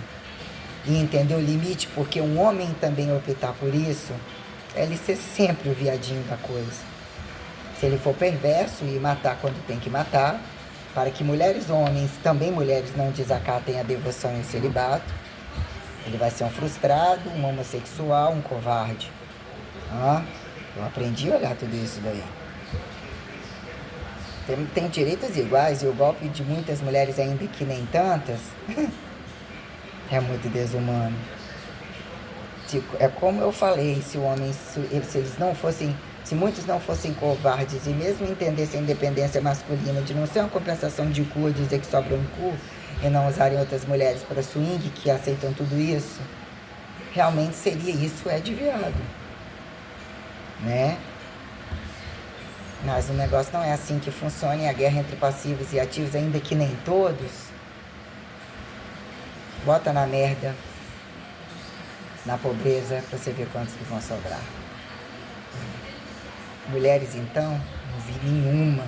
E entender o limite, porque um homem também optar por isso, é ele ser sempre o viadinho da coisa. Se ele for perverso e matar quando tem que matar, para que mulheres, homens, também mulheres, não desacatem a devoção e o celibato, ele vai ser um frustrado, um homossexual, um covarde. Eu aprendi a olhar tudo isso daí. Tem direitos iguais, e o golpe de muitas mulheres, ainda que nem tantas, é muito desumano. É como eu falei, se o homem, se eles não fossem, se muitos não fossem covardes e mesmo entendessem a independência masculina de não ser uma compensação de cu, dizer que sobra um cu, e não usarem outras mulheres para swing que aceitam tudo isso, realmente seria isso de viado, né? Mas o negócio não é assim que funciona, e a guerra entre passivos e ativos, ainda que nem todos, bota na merda, na pobreza, para você ver quantos que vão sobrar. Mulheres, então, não vi nenhuma.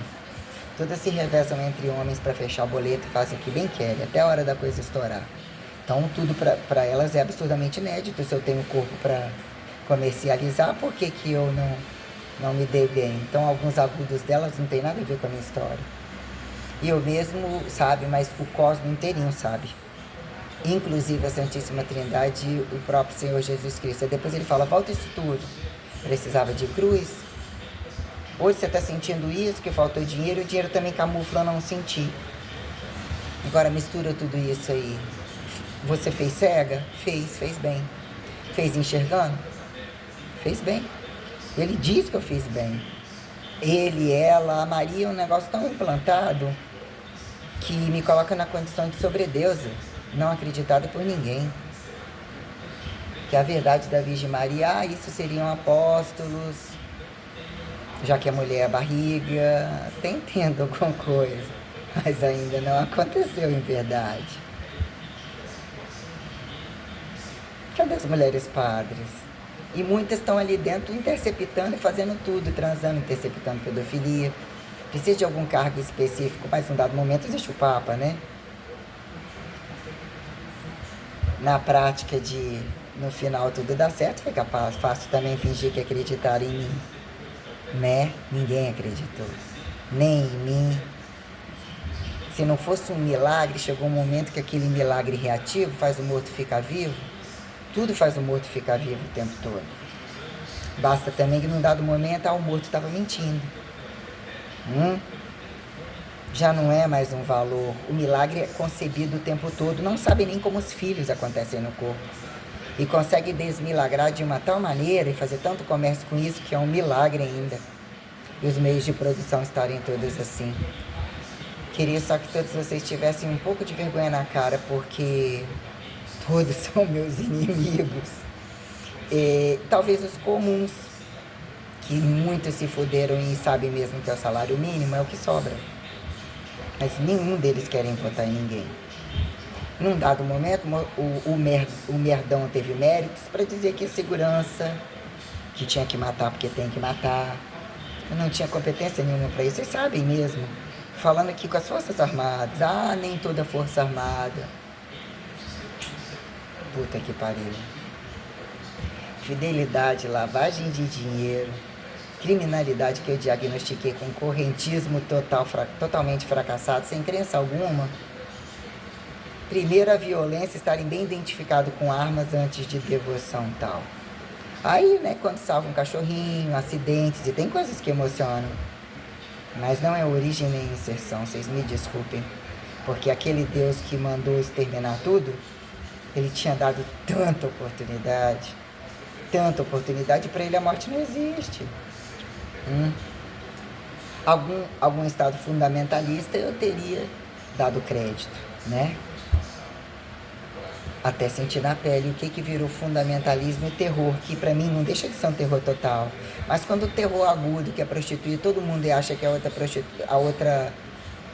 Todas se revezam entre homens para fechar o boleto e fazem o que bem querem, até a hora da coisa estourar. Então, tudo para elas é absurdamente inédito. Se eu tenho corpo para comercializar, por que eu não me dei bem? Então, alguns agudos delas não tem nada a ver com a minha história. E eu mesmo, sabe, mas o cosmo inteirinho, sabe? Inclusive a Santíssima Trindade e o próprio Senhor Jesus Cristo. Depois ele fala, falta isso tudo. Precisava de cruz. Hoje você está sentindo isso, que faltou dinheiro, o dinheiro também camufla não sentir. Agora mistura tudo isso aí. Você fez cega? Fez bem. Fez enxergando? Fez bem. Ele diz que eu fiz bem. Ele, ela, a Maria é um negócio tão implantado que me coloca na condição de sobredeusa, não acreditada por ninguém. Que a verdade da Virgem Maria, isso seriam apóstolos, já que a mulher é a barriga, até entendo alguma coisa, mas ainda não aconteceu em verdade. Cadê as mulheres padres? E muitas estão ali dentro interceptando e fazendo tudo, transando, interceptando pedofilia. Precisa de algum cargo específico, mas em um dado momento existe o Papa, né? Na prática de, no final tudo dá certo, fica fácil também fingir que acreditaram em mim. Né? Ninguém acreditou. Nem em mim. Se não fosse um milagre, chegou um momento que aquele milagre reativo faz o morto ficar vivo. Tudo faz o morto ficar vivo o tempo todo. Basta também que num dado momento o morto estava mentindo. Já não é mais um valor. O milagre é concebido o tempo todo. Não sabe nem como os filhos acontecem no corpo. E consegue desmilagrar de uma tal maneira e fazer tanto comércio com isso que é um milagre ainda. E os meios de produção estarem todos assim. Queria só que todos vocês tivessem um pouco de vergonha na cara, porque todos são meus inimigos. E, talvez os comuns, que muitos se fuderam e sabem mesmo que é o salário mínimo, é o que sobra. Mas nenhum deles querem votar em ninguém. Num dado momento, o merdão teve méritos para dizer que é segurança, que tinha que matar porque tem que matar. Eu não tinha competência nenhuma para isso, vocês sabem mesmo. Falando aqui com as Forças Armadas. Nem toda Força Armada. Puta que pariu. Fidelidade, lavagem de dinheiro, criminalidade que eu diagnostiquei com correntismo totalmente fracassado, sem crença alguma. Primeiro, a violência, estarem bem identificado com armas antes de devoção tal. Aí, né, quando salva um cachorrinho, acidentes, e tem coisas que emocionam. Mas não é origem nem inserção, vocês me desculpem. Porque aquele Deus que mandou exterminar tudo, ele tinha dado tanta oportunidade, para ele a morte não existe. Algum estado fundamentalista eu teria dado crédito, né? Até sentir na pele o que virou fundamentalismo e terror, que para mim não deixa de ser um terror total. Mas quando o terror agudo, que é prostituir todo mundo e acha que a outra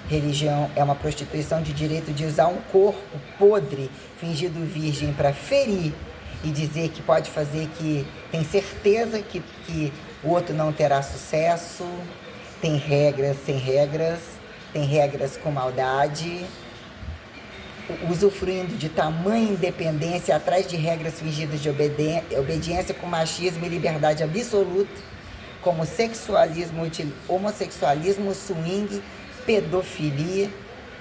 religião é uma prostituição de direito de usar um corpo podre, fingido virgem, para ferir e dizer que pode fazer, que tem certeza que o outro não terá sucesso, tem regras sem regras, tem regras com maldade, usufruindo de tamanha independência atrás de regras fingidas de obediência com machismo e liberdade absoluta, como sexualismo, homossexualismo, swing, pedofilia,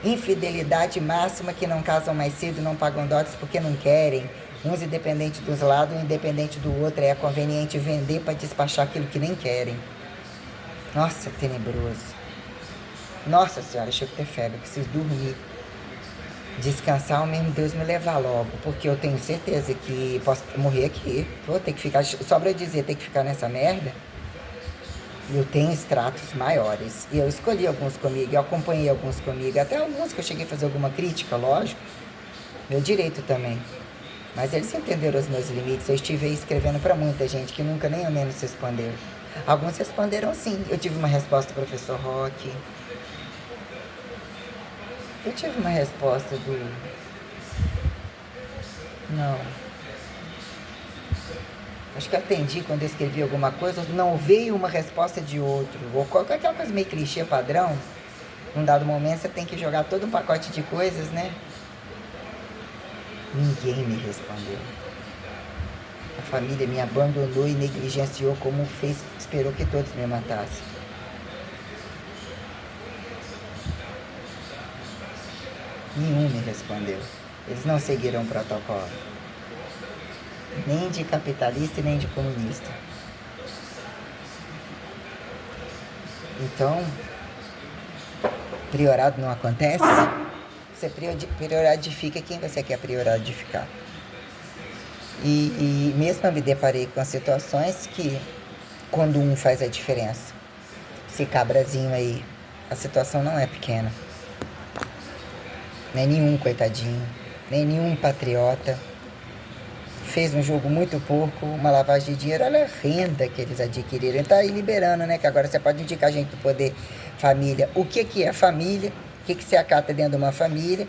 infidelidade máxima, que não casam mais cedo, não pagam dotes porque não querem, uns independentes dos lados, um independente do outro, é conveniente vender para despachar aquilo que nem querem. Nossa, tenebroso. Nossa senhora, chego a ter febre, preciso dormir. descansar, o mesmo Deus me levar logo, porque eu tenho certeza que posso morrer aqui. Vou ter que ficar, sobra dizer, ter que ficar nessa merda. Eu tenho estratos maiores. E eu escolhi alguns comigo, eu acompanhei alguns comigo, até alguns que eu cheguei a fazer alguma crítica, lógico. Meu direito também. Mas eles entenderam os meus limites. Eu estive aí escrevendo para muita gente que nunca nem ao menos respondeu. Alguns responderam sim. Eu tive uma resposta do professor Roque. Eu tive uma resposta do... Não. Acho que eu atendi quando eu escrevi alguma coisa, não veio uma resposta de outro. Ou qualquer coisa meio clichê padrão. Num dado momento você tem que jogar todo um pacote de coisas, né? Ninguém me respondeu. A família me abandonou e negligenciou como fez, esperou que todos me matassem. Nenhum me respondeu. Eles não seguiram o protocolo. Nem de capitalista e nem de comunista. Então, priorado não acontece. Você prioradifica quem você quer prioradificar. E mesmo eu me deparei com situações que, quando um faz a diferença, esse cabrazinho aí, a situação não é pequena. Nem nenhum coitadinho, nem nenhum patriota. Fez um jogo muito porco, uma lavagem de dinheiro, olha a renda que eles adquiriram. Ele tá aí liberando, né? Que agora você pode indicar gente do poder, família. O que é família? O que você acata dentro de uma família?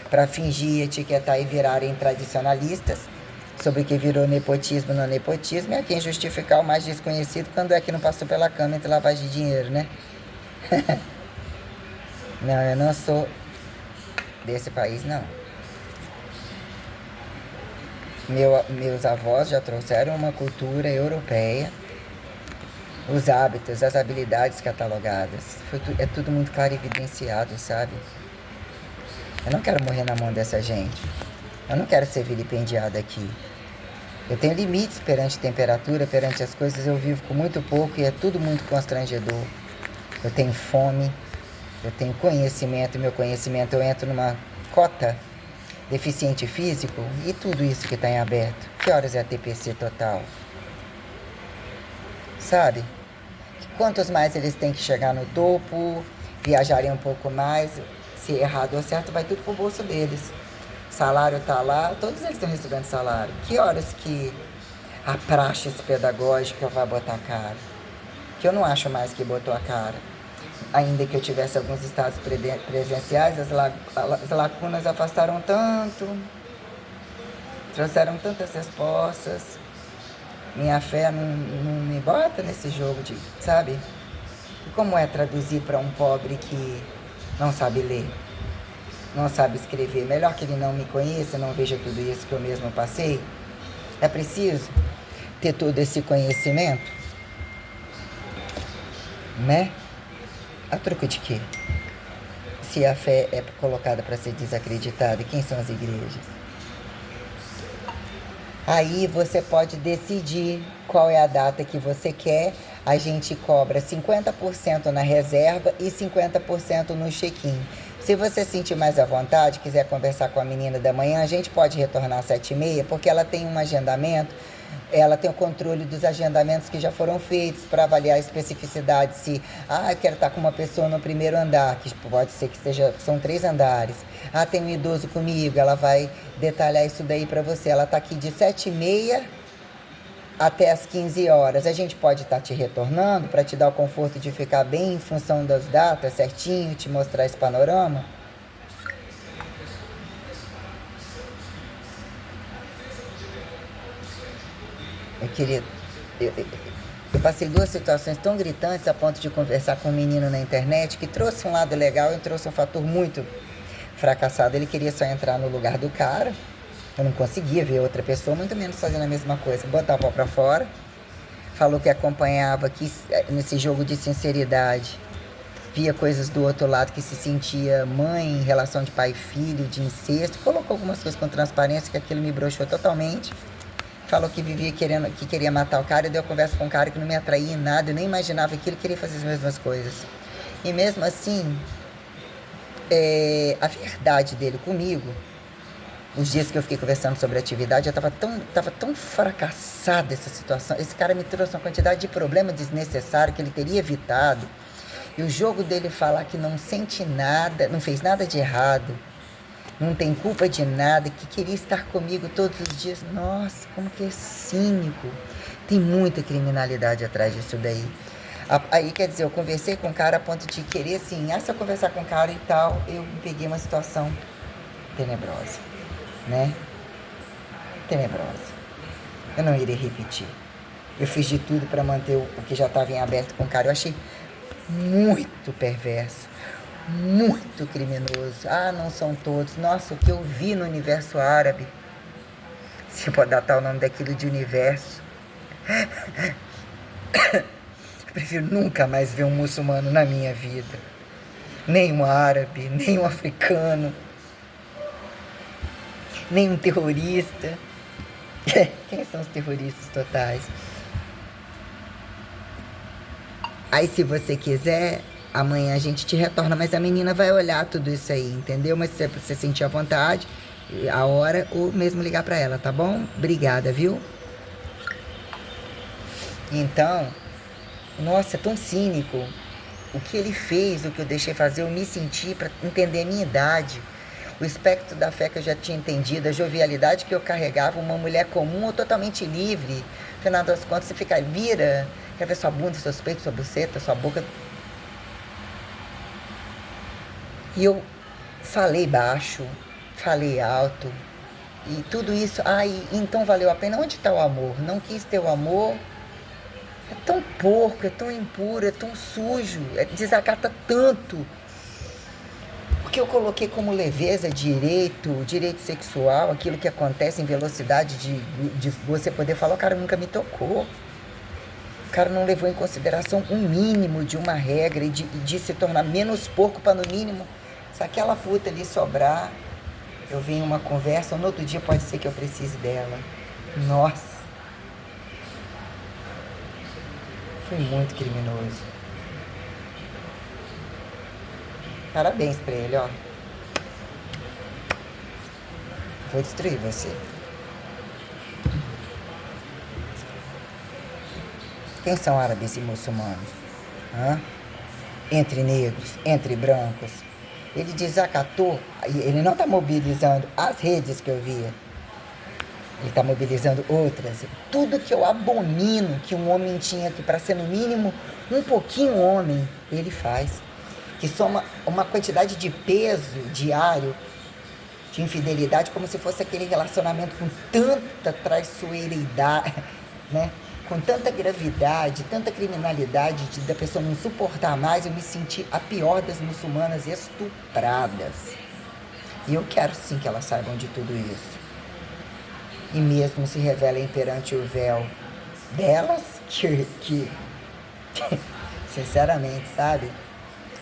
Para fingir, etiquetar e virarem tradicionalistas. Sobre o que virou nepotismo no nepotismo. É quem justificar o mais desconhecido quando é que não passou pela cama entre lavagem de dinheiro, né? Não, eu não sou desse país, não. Meus avós já trouxeram uma cultura europeia, os hábitos, as habilidades catalogadas. É tudo muito claro e evidenciado, sabe? Eu não quero morrer na mão dessa gente. Eu não quero ser vilipendiada aqui. Eu tenho limites perante temperatura, perante as coisas. Eu vivo com muito pouco e é tudo muito constrangedor. Eu tenho fome, eu tenho conhecimento. Meu conhecimento, eu entro numa cota deficiente físico e tudo isso que está em aberto. Que horas é a TPC total? Sabe? Quantos mais eles têm que chegar no topo, viajarem um pouco mais, se errado ou certo, vai tudo pro bolso deles. Salário tá lá, todos eles estão recebendo salário. Que horas que a praxis pedagógica vai botar a cara? Que eu não acho mais que botou a cara. Ainda que eu tivesse alguns estados presenciais, as lacunas afastaram tanto, trouxeram tantas respostas. Minha fé não me bota nesse jogo de, sabe? E como é traduzir para um pobre que não sabe ler, não sabe escrever? Melhor que ele não me conheça, não veja tudo isso que eu mesmo passei. É preciso ter todo esse conhecimento, né? A troco de quê? Se a fé é colocada para ser desacreditada, quem são as igrejas? Aí você pode decidir qual é a data que você quer. A gente cobra 50% na reserva e 50% no check-in. Se você sentir mais à vontade, quiser conversar com a menina da manhã, a gente pode retornar às 7h30, porque ela tem um agendamento. Ela tem o controle dos agendamentos que já foram feitos para avaliar a especificidade. Se, eu quero estar com uma pessoa no primeiro andar, que pode ser que são 3 andares. Tem um idoso comigo, ela vai detalhar isso daí para você. Ela está aqui de 7h30 até as 15 horas. A gente pode estar te retornando para te dar o conforto de ficar bem em função das datas, certinho, te mostrar esse panorama. Eu passei 2 situações tão gritantes a ponto de conversar com um menino na internet que trouxe um lado legal e trouxe um fator muito fracassado. Ele queria só entrar no lugar do cara. Eu não conseguia ver outra pessoa, muito menos fazendo a mesma coisa. Botar o pau pra fora. Falou que acompanhava aqui nesse jogo de sinceridade. Via coisas do outro lado, que se sentia mãe em relação de pai e filho, de incesto. Colocou algumas coisas com transparência, que aquilo me broxou totalmente. Falou que vivia que queria matar o cara, e deu conversa com um cara que não me atraía em nada, eu nem imaginava aquilo, queria fazer as mesmas coisas. E mesmo assim, a verdade dele comigo, os dias que eu fiquei conversando sobre atividade, eu tava tão fracassada essa situação. Esse cara me trouxe uma quantidade de problema desnecessário que ele teria evitado. E o jogo dele falar que não sente nada, não fez nada de errado, não tem culpa de nada, que queria estar comigo todos os dias. Nossa, como que é cínico. Tem muita criminalidade atrás disso daí. Aí, quer dizer, eu conversei com o cara a ponto de querer, assim, se eu conversar com o cara e tal, eu peguei uma situação tenebrosa, né? Tenebrosa. Eu não irei repetir. Eu fiz de tudo para manter o que já estava em aberto com o cara. Eu achei muito perverso, muito criminoso. Não são todos. Nossa, o que eu vi no universo árabe, se pode datar o nome daquilo de universo. Eu prefiro nunca mais ver um muçulmano na minha vida. Nem um árabe, nem um africano, nem um terrorista. Quem são os terroristas totais? Aí, se você quiser, amanhã a gente te retorna, mas a menina vai olhar tudo isso aí, entendeu? Mas se você sentir à vontade, a hora, ou mesmo ligar pra ela, tá bom? Obrigada, viu? Então, nossa, é tão cínico. O que ele fez, o que eu deixei fazer, eu me senti para entender a minha idade. O espectro da fé que eu já tinha entendido, a jovialidade que eu carregava, uma mulher comum ou totalmente livre. No final das contas, você fica, vira, quer ver sua bunda, seus peitos, sua buceta, sua boca. E eu falei baixo, falei alto, e tudo isso, então valeu a pena. Onde está o amor? Não quis ter o amor. É tão porco, é tão impuro, é tão sujo, desacata tanto. Porque eu coloquei como leveza direito sexual, aquilo que acontece em velocidade de você poder falar, o cara nunca me tocou. O cara não levou em consideração um mínimo de uma regra e de se tornar menos porco para, no mínimo, se aquela puta ali sobrar, eu venho uma conversa, ou no outro dia pode ser que eu precise dela. Nossa. Foi muito criminoso. Parabéns pra ele, ó. Vou destruir você. Quem são árabes e muçulmanos? Entre negros, entre brancos. Ele desacatou, ele não está mobilizando as redes que eu via. Ele está mobilizando outras. Tudo que eu abomino que um homem tinha que, para ser no mínimo um pouquinho homem, ele faz. Que soma uma quantidade de peso diário, de infidelidade, como se fosse aquele relacionamento com tanta traiçoeiridade, né? Com tanta gravidade, tanta criminalidade, da pessoa não suportar mais. Eu me senti a pior das muçulmanas estupradas. E eu quero sim que elas saibam de tudo isso. E mesmo se revelem perante o véu delas, que sinceramente, sabe,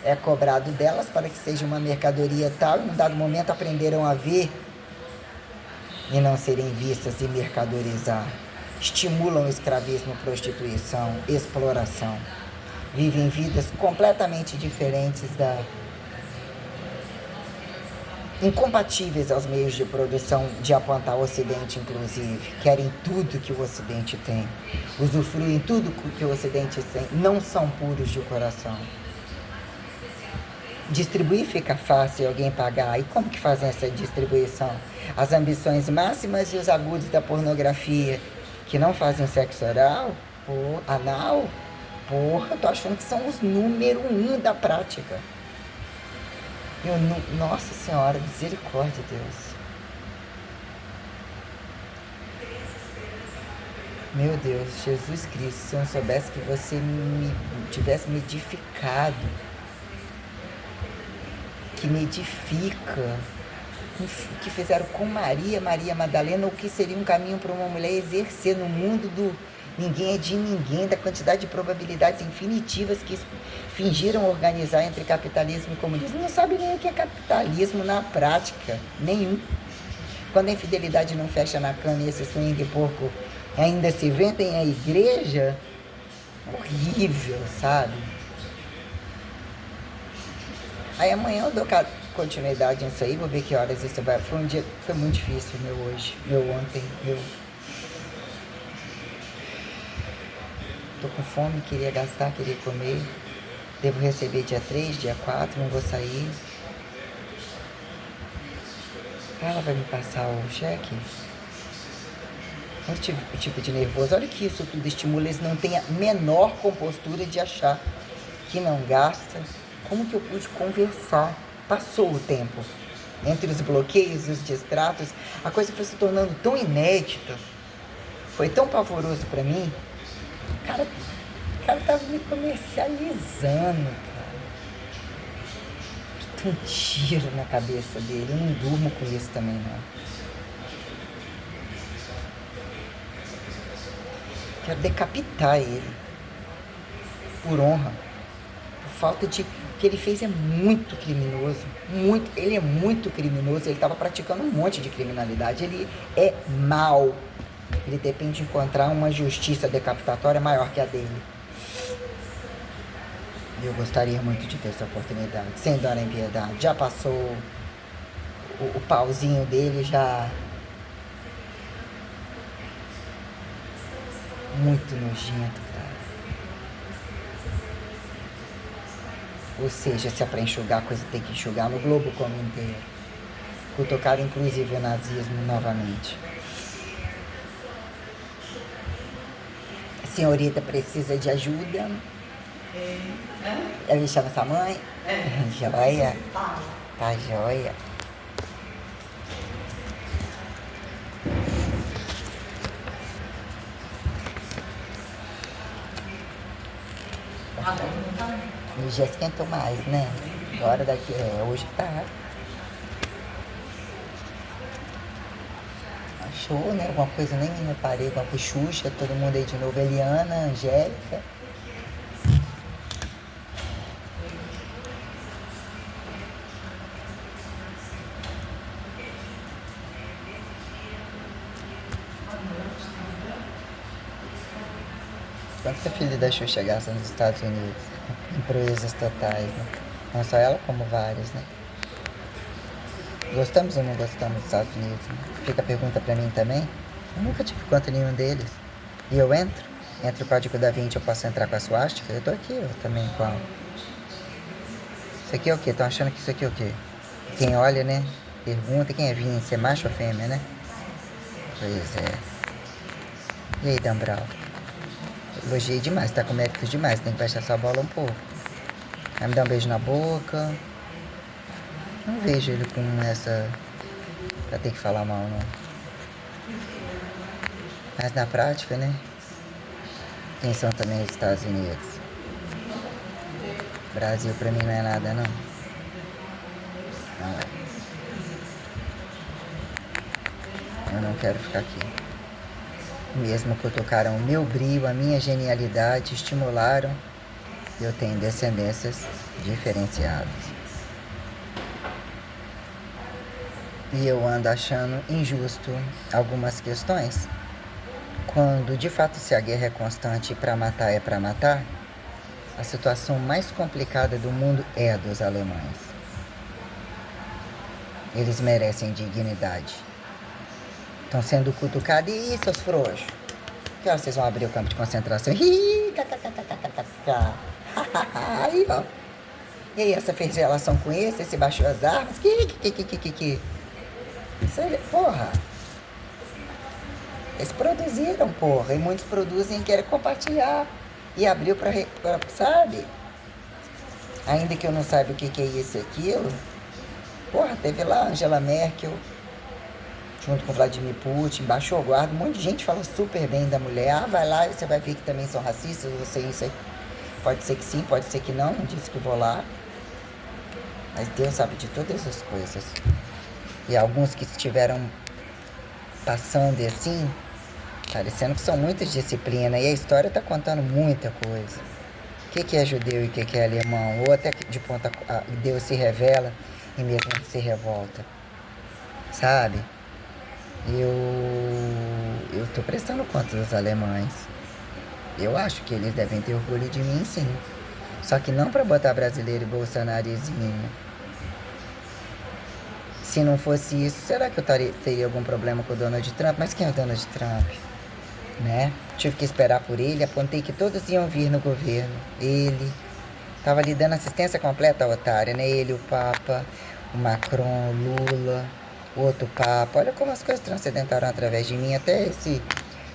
é cobrado delas para que seja uma mercadoria tal, e num dado momento aprenderam a ver e não serem vistas e mercadorizar. Estimulam o escravismo, prostituição, exploração. Vivem vidas completamente diferentes incompatíveis aos meios de produção de apontar o Ocidente, inclusive. Querem tudo que o Ocidente tem. Usufruem tudo que o Ocidente tem. Não são puros de coração. Distribuir fica fácil e alguém pagar. E como que fazem essa distribuição? As ambições máximas e os agudos da pornografia, que não fazem sexo oral, anal, porra, tô achando que são os número 1 da prática. Nossa Senhora, misericórdia, Deus. Meu Deus, Jesus Cristo, se eu não soubesse que você tivesse me edificado, que me edifica, que fizeram com Maria Madalena, o que seria um caminho para uma mulher exercer no mundo do ninguém é de ninguém, da quantidade de probabilidades infinitivas que fingiram organizar entre capitalismo e comunismo. Não sabe nem o que é capitalismo na prática, nenhum. Quando a infidelidade não fecha na cama e esse swing porco ainda se vendem à igreja, horrível, sabe? Aí amanhã eu dou continuidade nisso aí, vou ver que horas isso vai. Foi um dia, foi muito difícil, meu hoje, meu ontem, meu. Tô com fome, queria gastar, queria comer. Devo receber dia 3, dia 4, não vou sair. Ela vai me passar o cheque? Olha o tipo de nervoso. Olha que isso tudo estimula. Eles não têm a menor compostura de achar que não gasta. Como que eu pude conversar? Passou o tempo. Entre os bloqueios e os distratos, a coisa foi se tornando tão inédita. Foi tão pavoroso pra mim. O cara tava me comercializando, cara. Um tiro na cabeça dele. Eu não durmo com isso também, não. Quero decapitar ele. Por honra. Por falta de... O que ele fez é muito criminoso. Muito. Ele é muito criminoso. Ele estava praticando um monte de criminalidade. Ele é mau. Ele depende de encontrar uma justiça decapitatória maior que a dele. Eu gostaria muito de ter essa oportunidade. Sem dó nem piedade. Já passou. O pauzinho dele já... Muito nojento, cara. Ou seja, se é pra enxugar, a coisa tem que enxugar no globo como inteiro. Cutucar inclusive o nazismo novamente. A senhorita precisa de ajuda. Ela chama sua mãe? Joia? Tá joia. E já esquentou mais, né? Agora daqui, hoje tá. Achou, né? Alguma coisa, nem me reparei, alguma coisa, Xuxa, todo mundo aí de novo, Eliana, Angélica. Quanto que a filha da Xuxa gasta nos Estados Unidos? Em proezas totais, né? Não só ela, como vários, né? Gostamos ou não gostamos dos Estados Unidos? Né? Fica a pergunta pra mim também. Eu nunca tive conta nenhum deles. E eu entro? Entre o código da 20 eu posso entrar com a suástica? Eu tô aqui, eu também com a... Isso aqui é o quê? Estão achando que isso aqui é o quê? Quem olha, né? Pergunta quem é Vince, é macho ou fêmea, né? Pois é. E aí, Dan Brown? Elogiei demais, tá com mérito demais, tem que baixar sua bola um pouco. Vai me dar um beijo na boca. Não vejo ele com essa... pra ter que falar mal, não. Mas na prática, né? Quem são também os Estados Unidos? Brasil pra mim não é nada, não. Não é. Eu não quero ficar aqui. Mesmo que tocaram o meu brio, a minha genialidade, estimularam, eu tenho descendências diferenciadas. E eu ando achando injusto algumas questões. Quando de fato se a guerra é constante e para matar é para matar, a situação mais complicada do mundo é a dos alemães. Eles merecem dignidade. Estão sendo cutucados. E seus frouxos? Que horas vocês vão abrir o campo de concentração? Aí, ó. E aí, essa fez relação com esse baixou as armas? Que. Isso aí, porra. Eles produziram, porra. E muitos produzem e querem compartilhar. E abriu pra sabe? Ainda que eu não saiba o que é isso e aquilo. Porra, teve lá Angela Merkel, junto com Vladimir Putin, baixou o guarda, um monte de gente fala super bem da mulher. Ah, vai lá e você vai ver que também são racistas, você isso aí. Pode ser que sim, pode ser que não disse que vou lá. Mas Deus sabe de todas as coisas. E alguns que estiveram passando assim, parecendo que são muitas disciplinas. E a história está contando muita coisa. O que é judeu e o que é alemão? Ou até que de ponta Deus se revela e mesmo se revolta. Sabe? Eu tô prestando conta dos alemães. Eu acho que eles devem ter orgulho de mim, sim. Só que não para botar brasileiro e bolsonarizinho. Se não fosse isso, será que eu teria algum problema com o Donald Trump? Mas quem é o Donald Trump? Né? Tive que esperar por ele, apontei que todos iam vir no governo. Ele estava lhe dando assistência completa ao otário, né? Ele, o Papa, o Macron, o Lula, o outro Papa. Olha como as coisas transcendentaram através de mim. Até esse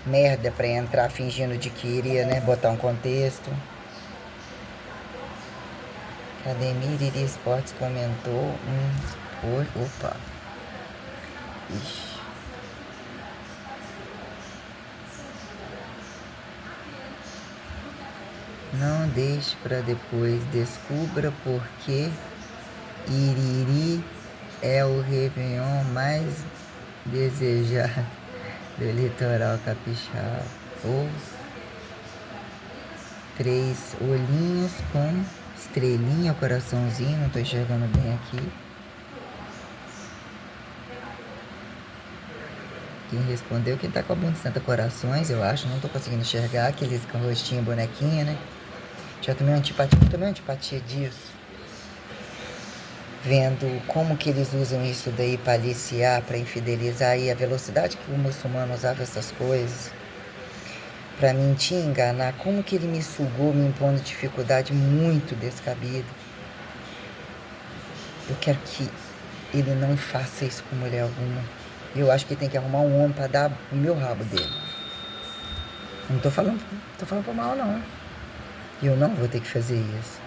merda para entrar fingindo de que iria, né, botar um contexto. Ademir Iri Esportes comentou. Opa. Ixi. Não deixe para depois. Descubra porque Iriri é o Réveillon mais desejado do litoral capixaba. Ou 3 olhinhos com estrelinha, coraçãozinho. Não tô enxergando bem aqui. Quem respondeu, quem tá com a bunda de Santa Corações, eu acho. Não tô conseguindo enxergar. Aqueles com rostinho, bonequinha, né? Já tomei antipatia disso. Vendo como que eles usam isso daí para aliciar, para infidelizar, e a velocidade que o muçulmano usava essas coisas para mentir, enganar, como que ele me sugou, me impondo dificuldade muito descabida. Eu quero que ele não faça isso com mulher alguma. Eu acho que tem que arrumar um homem para dar o meu rabo dele. Não tô falando por mal, não. Eu não vou ter que fazer isso.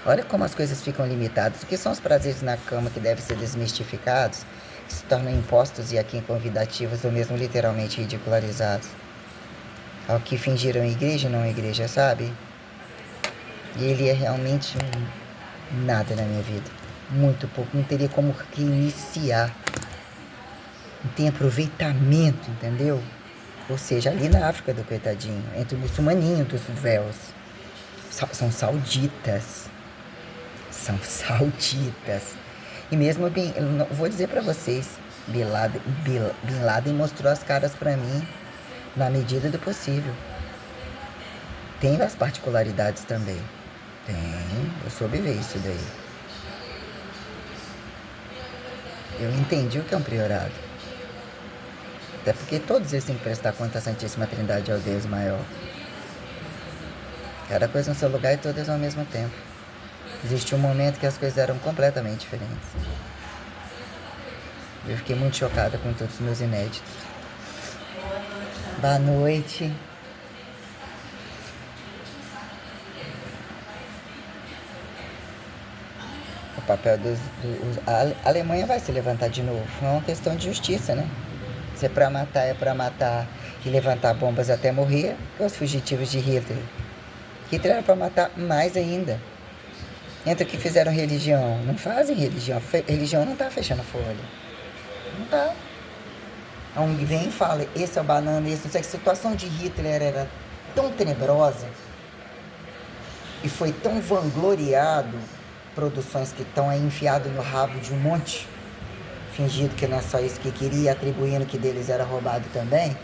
Olha como as coisas ficam limitadas. O que são os prazeres na cama que devem ser desmistificados, que se tornam impostos e aqui convidativos ou mesmo literalmente ridicularizados? Ao que fingiram igreja e não igreja, sabe? E ele é realmente nada na minha vida. Muito pouco. Não teria como reiniciar. Não tem aproveitamento, entendeu? Ou seja, ali na África do coitadinho, entre o muçulmaninho dos véus. São sauditas. São sauditas. E mesmo, eu vou dizer pra vocês, Bin Laden mostrou as caras pra mim na medida do possível. Tem as particularidades também. Tem, eu soube ver isso daí. Eu entendi o que é um priorado. Até porque todos eles têm que prestar conta à Santíssima Trindade, ao Deus maior. Cada coisa no seu lugar e todas ao mesmo tempo. Existiu um momento que as coisas eram completamente diferentes. Eu fiquei muito chocada com todos os meus inéditos. Boa noite. O papel a Alemanha vai se levantar de novo. É uma questão de justiça, né? Se é pra matar e levantar bombas até morrer, os fugitivos de Hitler. Hitler era pra matar mais ainda. Entre o que fizeram religião. Não fazem religião. Religião não tá fechando a folha. Não tá. A ONG vem e fala, esse é o banana, esse não sei. A situação de Hitler era tão tenebrosa e foi tão vangloriado, produções que estão aí enfiadas no rabo de um monte, fingido que não é só isso que queria, atribuindo que deles era roubado também,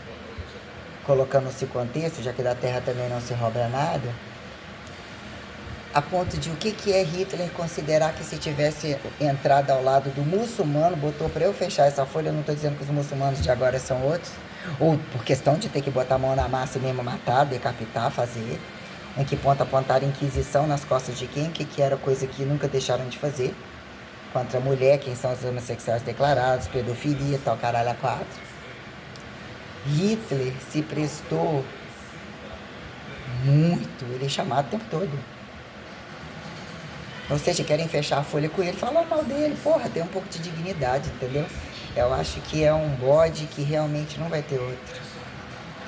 colocando-se contexto, já que da terra também não se rouba nada, a ponto de o que é Hitler considerar que se tivesse entrado ao lado do muçulmano, botou para eu fechar essa folha, eu não estou dizendo que os muçulmanos de agora são outros, ou por questão de ter que botar a mão na massa e mesmo matar, decapitar, fazer, em que ponto apontar a Inquisição nas costas de quem, que era coisa que nunca deixaram de fazer, contra a mulher, quem são os homossexuais declarados, pedofilia, tal, caralho a 4. Hitler se prestou muito, ele é chamado o tempo todo. Ou seja, querem fechar a folha com ele, falam mal dele, porra, tem um pouco de dignidade, entendeu? Eu acho que é um bode que realmente não vai ter outro.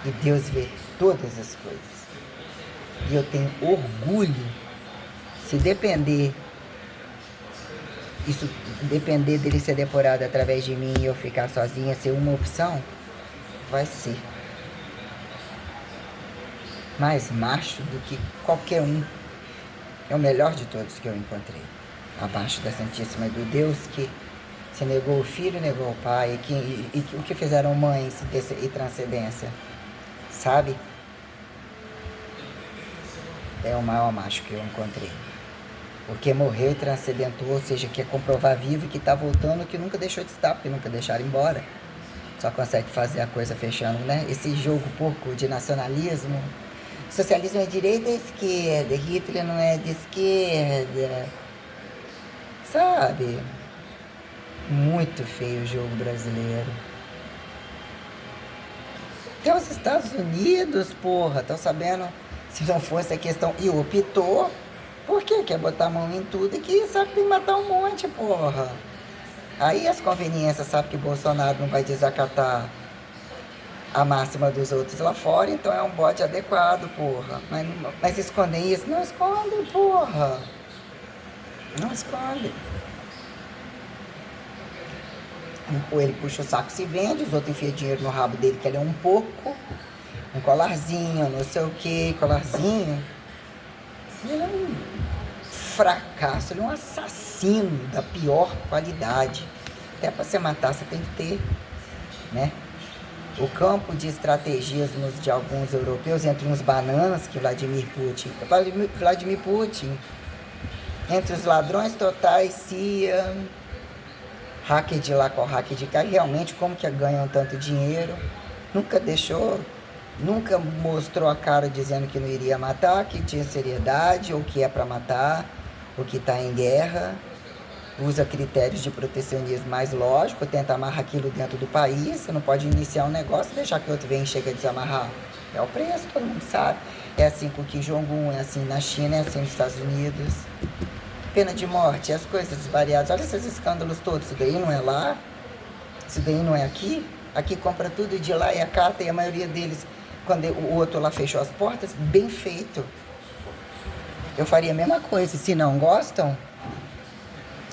E Deus vê todas as coisas. E eu tenho orgulho, se depender, isso depender dele ser depurado através de mim e eu ficar sozinha, ser uma opção, vai ser. Mais macho do que qualquer um. É o melhor de todos que eu encontrei. Abaixo da Santíssima do Deus que se negou o filho, negou o pai. E o que fizeram mães e transcendência. Sabe? É o maior macho que eu encontrei. Porque morreu e transcendentou, ou seja, quer comprovar vivo que está voltando, que nunca deixou de estar, porque nunca deixaram embora. Só consegue fazer a coisa fechando, né? Esse jogo porco de nacionalismo. Socialismo é direita ou esquerda? Hitler não é de esquerda. Sabe? Muito feio o jogo brasileiro. Até os Estados Unidos, porra, estão sabendo, se não fosse a questão. E optou, por quê? Quer botar a mão em tudo e que sabe que tem que matar um monte, porra. Aí as conveniências, sabe que Bolsonaro não vai desacatar a máxima dos outros lá fora, então é um bote adequado, porra. Mas escondem isso? Não escondem, porra. Não escondem. Ele puxa o saco e se vende, os outros enfiam dinheiro no rabo dele, que ele é um pouco, um colarzinho, não sei o que, colarzinho. Ele é um fracasso, ele é um assassino da pior qualidade. Até para você matar, você tem que ter, né? O campo de estrategismos de alguns europeus, entre uns bananas, que Vladimir Putin, entre os ladrões totais, CIA, hacker de lá com hacker de cá, realmente como que ganham tanto dinheiro, nunca deixou, nunca mostrou a cara dizendo que não iria matar, que tinha seriedade, ou que é para matar, ou que está em guerra, usa critérios de protecionismo mais lógico, tenta amarrar aquilo dentro do país, você não pode iniciar um negócio e deixar que outro venha e chega a desamarrar. É o preço, todo mundo sabe. É assim com o Kim Jong-un, é assim na China, é assim nos Estados Unidos. Pena de morte, as coisas variadas. Olha esses escândalos todos, isso daí não é lá, isso daí não é aqui. Aqui compra tudo de lá e acata, e a maioria deles, quando o outro lá fechou as portas, bem feito. Eu faria a mesma coisa, se não gostam,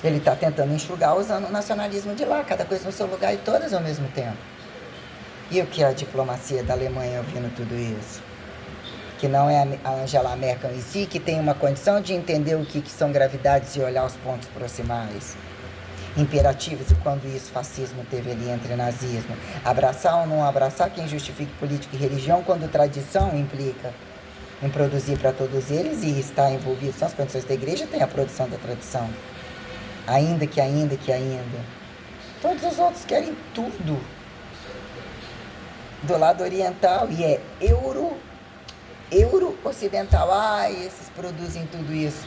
ele está tentando enxugar usando o nacionalismo de lá, cada coisa no seu lugar e todas ao mesmo tempo. E o que é a diplomacia da Alemanha ouvindo tudo isso? Que não é a Angela Merkel em si, que tem uma condição de entender o que são gravidades e olhar os pontos proximais, imperativos, e quando isso fascismo teve ali entre nazismo. Abraçar ou não abraçar quem justifique política e religião, quando tradição implica em produzir para todos eles e estar envolvido, são as condições da igreja, tem a produção da tradição. Ainda que. Todos os outros querem tudo. Do lado oriental, e é euro-ocidental. Esses produzem tudo isso.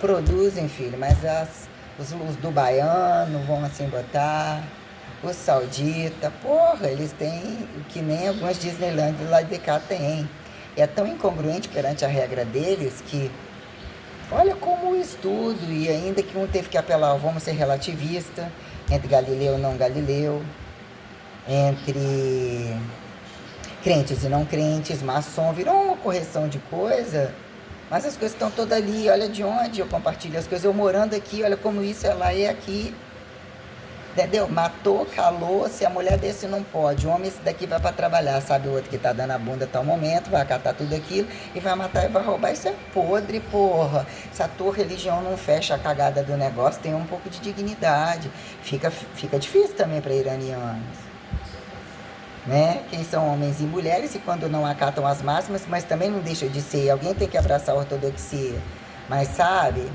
Produzem, filho, mas os do baiano vão assim botar. Os sauditas, porra, eles têm o que nem algumas Disneyland do lado de cá tem. E é tão incongruente perante a regra deles que olha como o estudo, e ainda que um teve que apelar, vamos ser relativista, entre Galileu e não Galileu, entre crentes e não crentes, maçom, virou uma correção de coisa, mas as coisas estão todas ali, olha de onde eu compartilho as coisas, eu morando aqui, olha como isso é lá e é aqui, entendeu? Matou, calou, se a mulher desse não pode, o homem esse daqui vai para trabalhar, sabe o outro que tá dando a bunda até o momento, vai acatar tudo aquilo e vai matar e vai roubar, isso é podre, porra. Se a tua religião não fecha a cagada do negócio, tem um pouco de dignidade, fica difícil também para iranianos, né? Quem são homens e mulheres e quando não acatam as máximas, mas também não deixa de ser, alguém tem que abraçar a ortodoxia, mas sabe...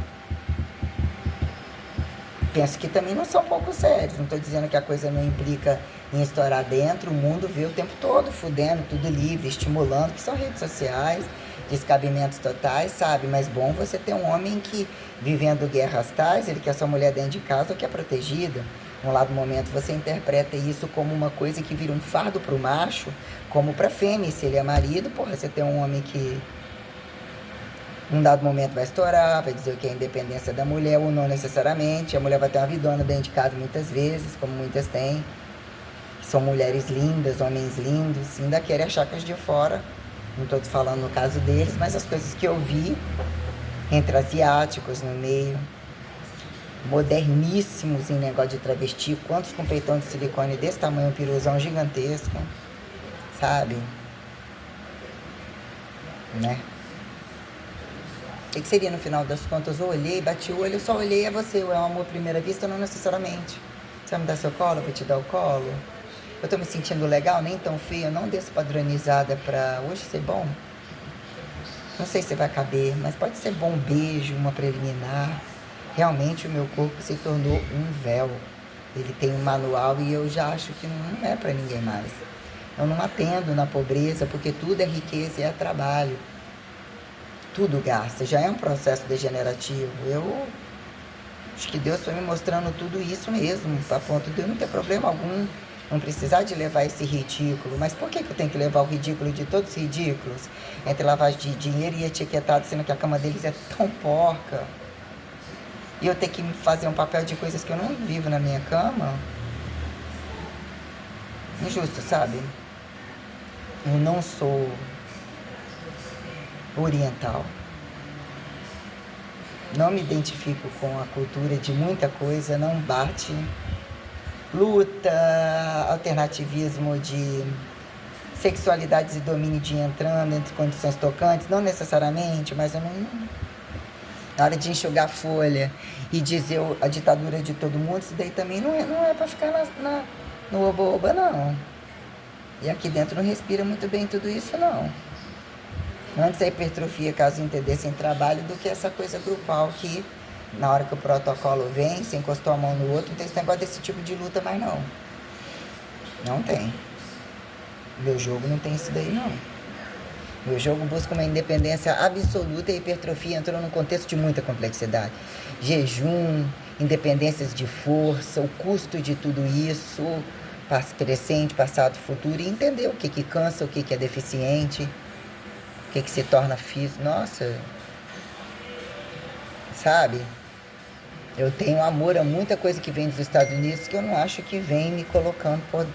Penso que também não são pouco sérios. Não estou dizendo que a coisa não implica em estourar dentro. O mundo vê o tempo todo fudendo, tudo livre, estimulando, que são redes sociais, descabimentos totais, sabe? Mas bom você ter um homem que, vivendo guerras tais, ele quer sua mulher dentro de casa ou quer protegida. Num lado momento você interpreta isso como uma coisa que vira um fardo para o macho, como para a fêmea. Se ele é marido, porra, você tem um homem que... num dado momento vai estourar, vai dizer o que é a independência da mulher, ou não necessariamente. A mulher vai ter uma vidona dentro de casa muitas vezes, como muitas têm. São mulheres lindas, homens lindos, ainda querem achar que as de fora. Não estou falando no caso deles, mas as coisas que eu vi entre asiáticos no meio, moderníssimos em negócio de travesti, quantos com peitão de silicone desse tamanho, um piruzão gigantesco, sabe? Né? O que seria no final das contas? Eu olhei, bati o olho, eu só olhei a você. É um amor à primeira vista? Não necessariamente. Você vai me dar seu colo? Eu vou te dar o colo. Eu tô me sentindo legal, nem tão feia, não despadronizada pra hoje ser bom. Não sei se vai caber, mas pode ser bom beijo, uma preliminar. Realmente o meu corpo se tornou um véu. Ele tem um manual e eu já acho que não é para ninguém mais. Eu não atendo na pobreza porque tudo é riqueza e é trabalho. Tudo gasta, já é um processo degenerativo. Eu acho que Deus foi me mostrando tudo isso mesmo, a ponto de eu não ter problema algum, não precisar de levar esse ridículo. Mas por que eu tenho que levar o ridículo de todos os ridículos? Entre lavagem de dinheiro e etiquetado, sendo que a cama deles é tão porca. E eu ter que fazer um papel de coisas que eu não vivo na minha cama. Injusto, sabe? Eu não sou oriental. Não me identifico com a cultura de muita coisa, não bate. Luta, alternativismo de sexualidades e domínio de entrando entre condições tocantes, não necessariamente, mas eu não. Na hora de enxugar folha e dizer a ditadura de todo mundo, isso daí também não é para ficar no oba-oba, não. E aqui dentro não respira muito bem tudo isso, não. Antes a hipertrofia, caso entendessem trabalho, do que essa coisa grupal que, na hora que o protocolo vem, você encostou a mão no outro, não tem esse negócio desse tipo de luta mais, não. Não tem. Meu jogo não tem isso daí, não. Meu jogo busca uma independência absoluta e a hipertrofia entrou num contexto de muita complexidade. Jejum, independências de força, o custo de tudo isso, presente, passado, futuro, e entender o que cansa, o que é deficiente, o que se torna físico. Nossa, sabe? Eu tenho amor a muita coisa que vem dos Estados Unidos que eu não acho que vem me colocando por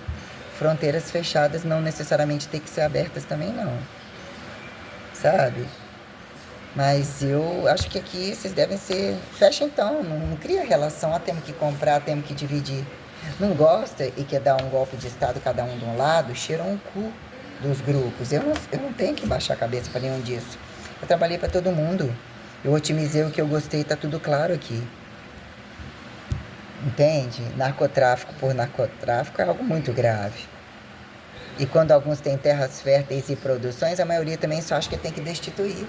fronteiras fechadas, não necessariamente ter que ser abertas também, não. Sabe? Mas eu acho que aqui vocês devem ser... Fecha então, não cria relação, temos que comprar, temos que dividir. Não gosta e quer dar um golpe de Estado cada um de um lado, cheiram o cu dos grupos. Eu não tenho que baixar a cabeça para nenhum disso. Eu trabalhei para todo mundo. Eu otimizei o que eu gostei, tá tudo claro aqui. Entende? Narcotráfico por narcotráfico é algo muito grave. E quando alguns têm terras férteis e produções, a maioria também só acha que tem que destituir.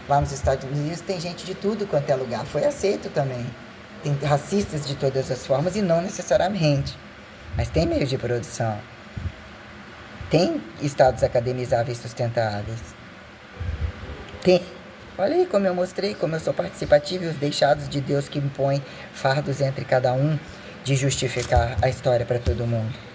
Lá nos Estados Unidos tem gente de tudo quanto é lugar. Foi aceito também. Tem racistas de todas as formas e não necessariamente. Mas tem meios de produção. Tem estados academizáveis sustentáveis. Tem. Olha aí como eu mostrei, como eu sou participativo e os deixados de Deus que impõem fardos entre cada um de justificar a história para todo mundo.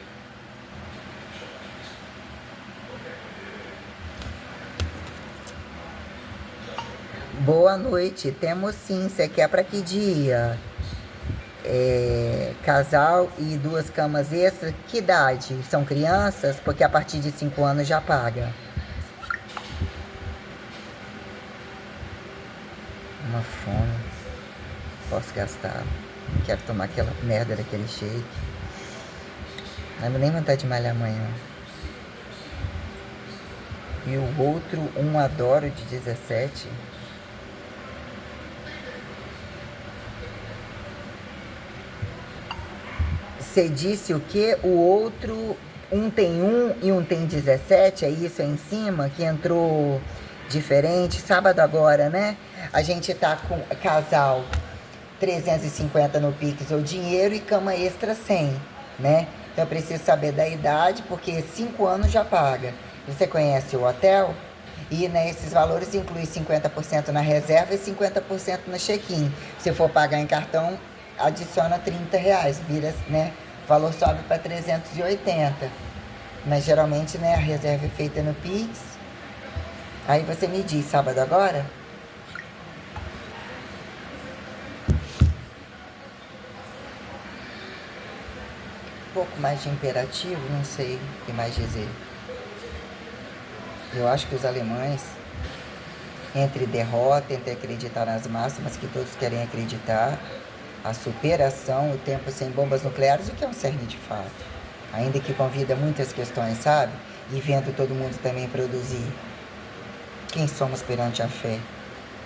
Boa noite, temos sim. Você quer para que dia? Casal e 2 camas extras. Que idade? São crianças? Porque a partir de 5 anos já paga. Uma fome. Posso gastar. Quero tomar aquela merda daquele shake. Não vou nem vontade de malhar amanhã. E o outro, um adoro de 17. Você disse o quê? O outro, um tem 1 e um tem 17, é isso aí em cima, que entrou diferente. Sábado agora, né? A gente tá com casal 350 no Pix ou dinheiro e cama extra 100, né? Então eu preciso saber da idade, porque 5 anos já paga. Você conhece o hotel? E né, esses valores incluem 50% na reserva e 50% no check-in. Se for pagar em cartão, adiciona R$30, vira, né? O valor sobe para 380. Mas geralmente, né, a reserva é feita no Pix. Aí você me diz, sábado agora? Um pouco mais de imperativo, não sei o que mais dizer. Eu acho que os alemães, entre derrota, entre acreditar nas máximas que todos querem acreditar, a superação, o tempo sem bombas nucleares, o que é um cerne de fato. Ainda que convida muitas questões, sabe? E vendo todo mundo também produzir. Quem somos perante a fé?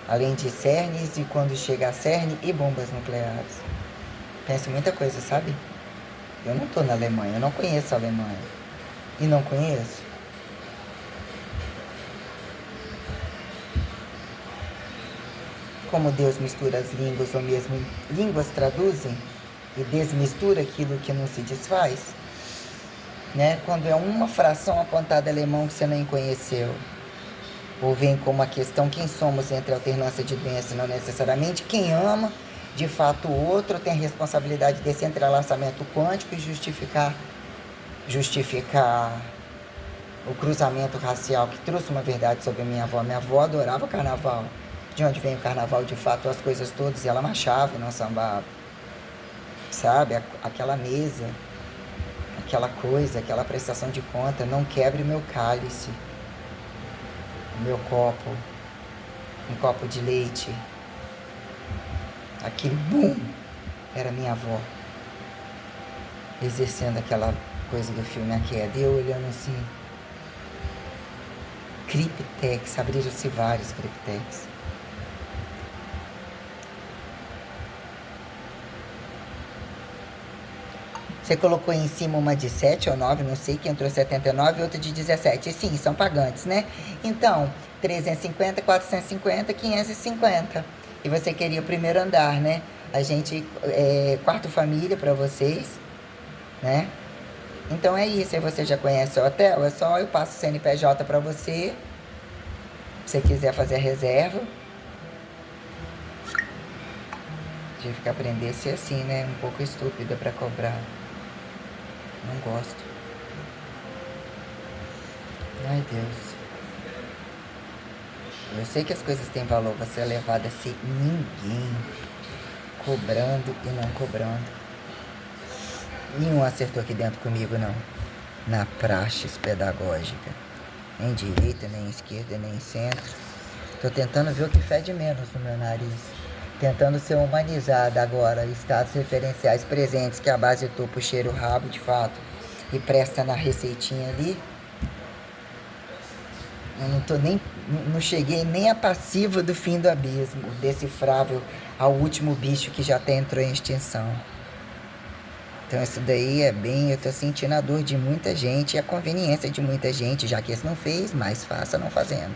Além de cernes e quando chega a cerne e bombas nucleares. Penso muita coisa, sabe? Eu não estou na Alemanha, eu não conheço a Alemanha. E não conheço. como Deus mistura as línguas, ou mesmo línguas traduzem e desmistura aquilo que não se desfaz, né? Quando é uma fração apontada alemão que você nem conheceu, ou vem como a questão quem somos entre alternância de doença e não necessariamente quem ama, de fato o outro tem a responsabilidade desse entrelaçamento quântico e justificar o cruzamento racial que trouxe uma verdade sobre a minha avó. Minha avó adorava carnaval. De onde vem o carnaval, de fato, as coisas todas, e ela marchava e não sambava. Sabe? Aquela mesa, aquela coisa, aquela prestação de conta, não quebre meu cálice, meu copo, um copo de leite. Aquele bum, era minha avó, exercendo aquela coisa do filme A Queda, eu olhando assim. Criptex, abriram-se vários criptex. Você colocou em cima uma de 7 ou 9, não sei, que entrou 79 e outra de 17. Sim, são pagantes, né? Então, 350, 450, 550. E você queria o primeiro andar, né? A gente, quarto família para vocês, né? Então é isso, aí você já conhece o hotel, é só eu passo o CNPJ para você, se você quiser fazer a reserva. Tive que aprender a ser assim, né? Um pouco estúpida para cobrar. Não gosto. Ai, Deus. Eu sei que as coisas têm valor, você é levada a ser ninguém, cobrando e não cobrando. Nenhum acertou aqui dentro comigo, não. Na praxis pedagógica. Nem direita, nem esquerda, nem centro. Tô tentando ver o que fede menos no meu nariz. Tentando ser humanizada agora. Estados referenciais presentes, que a base topo cheira o rabo, de fato. E presta na receitinha ali. Eu não tô nem... Não cheguei nem a passiva do fim do abismo. Decifrável ao último bicho que já até entrou em extinção. Então isso daí é bem, eu tô sentindo a dor de muita gente e a conveniência de muita gente, já que esse não fez, mais faça não fazendo.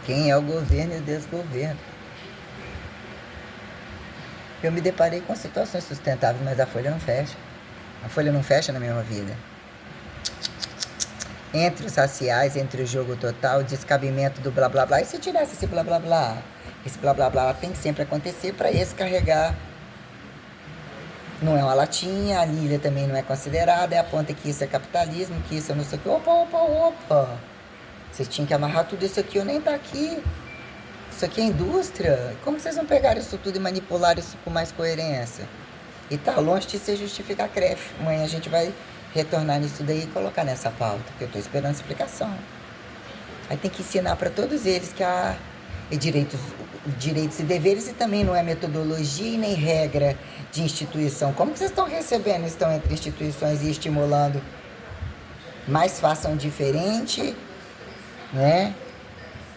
Quem é o governo e o desgoverno? Eu me deparei com situações sustentáveis, mas a folha não fecha. A folha não fecha na mesma vida. Entre os raciais, entre o jogo total, o descabimento do blá blá blá, e se tirasse esse blá blá blá? Esse blá blá blá tem que sempre acontecer para esse carregar. Não é uma latinha, a ilha também não é considerada, é a ponta que isso é capitalismo, que isso é não sei o que. Opa. Vocês tinham que amarrar tudo isso aqui, eu nem tá aqui. Isso aqui é indústria. Como vocês não pegaram isso tudo e manipularam isso com mais coerência? E tá longe de ser justificar CREF. Amanhã a gente vai retornar nisso daí e colocar nessa pauta, porque eu tô esperando explicação. Aí tem que ensinar para todos eles que há direitos e deveres, e também não é metodologia e nem regra de instituição. Como que vocês estão recebendo, estão entre instituições e estimulando? Mais façam diferente, né?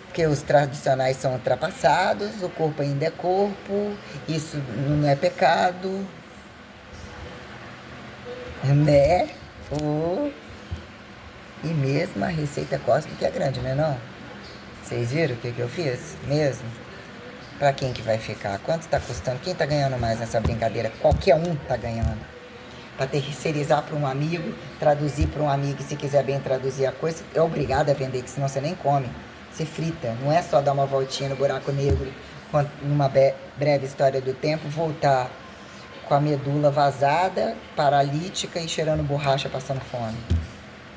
Porque os tradicionais são ultrapassados, o corpo ainda é corpo, isso não é pecado, né? E mesmo a receita cósmica é grande, né não? Vocês viram o que eu fiz mesmo? Pra quem que vai ficar? Quanto tá custando? Quem tá ganhando mais nessa brincadeira? Qualquer um tá ganhando. Pra terceirizar para um amigo, traduzir para um amigo, e se quiser bem traduzir a coisa, é obrigado a vender, que senão você nem come. Você frita. Não é só dar uma voltinha no buraco negro, numa breve história do tempo, voltar com a medula vazada, paralítica e cheirando borracha, passando fome.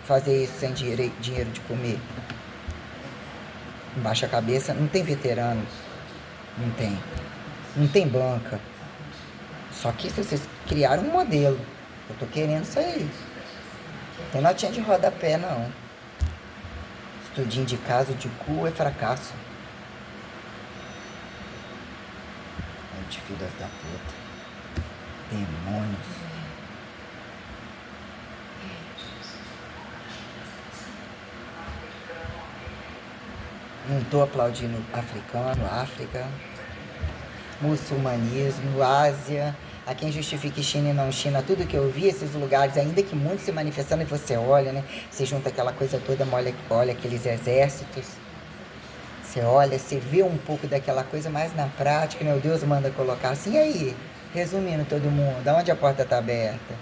Fazer isso sem dinheiro de comer. Baixa a cabeça, não tem veterano. Não tem banca. Só que vocês criaram um modelo. Eu tô querendo isso aí. Não tem notinha de rodapé, não. Estudinho de caso de cu é fracasso. De filhas da puta. Demônios. Não tô aplaudindo africano, África, muçulmanismo, Ásia, A quem justifique China e não China, tudo que eu vi, esses lugares, ainda que muitos se manifestando, e você olha, né? Você junta aquela coisa toda, olha aqueles exércitos. Você olha, você vê um pouco daquela coisa, mas na prática, né? O Deus manda colocar assim, e aí? Resumindo todo mundo, aonde a porta está aberta?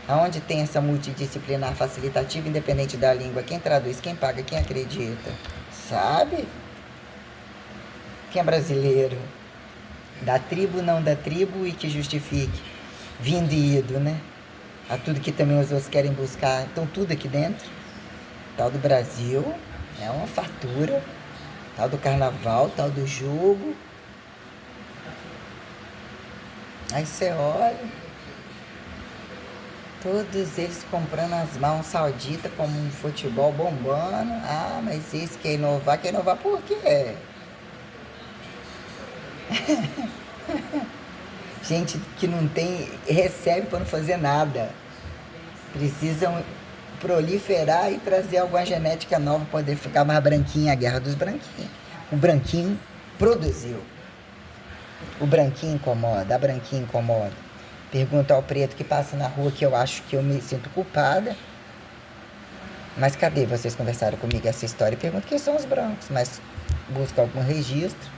Aonde tem essa multidisciplinar facilitativa, independente da língua? Quem traduz, quem paga, quem acredita? Sabe? Quem é brasileiro? Da tribo, não da tribo, e que justifique. Vindo e ido, né? A tudo que também os outros querem buscar. Então, tudo aqui dentro. Tal do Brasil é uma fartura. Tal do carnaval, tal do jogo. Aí você olha, todos eles comprando as mãos sauditas como um futebol bombando. Ah, mas esse quer inovar por quê? Gente que não tem, recebe para não fazer nada. Precisam proliferar e trazer alguma genética nova para poder ficar mais branquinha, a guerra dos branquinhos. O branquinho produziu. O branquinho incomoda, a branquinha incomoda. Pergunta ao preto que passa na rua que eu acho que eu me sinto culpada. Mas cadê vocês conversaram comigo essa história? Pergunto quem são os brancos, mas busca algum registro.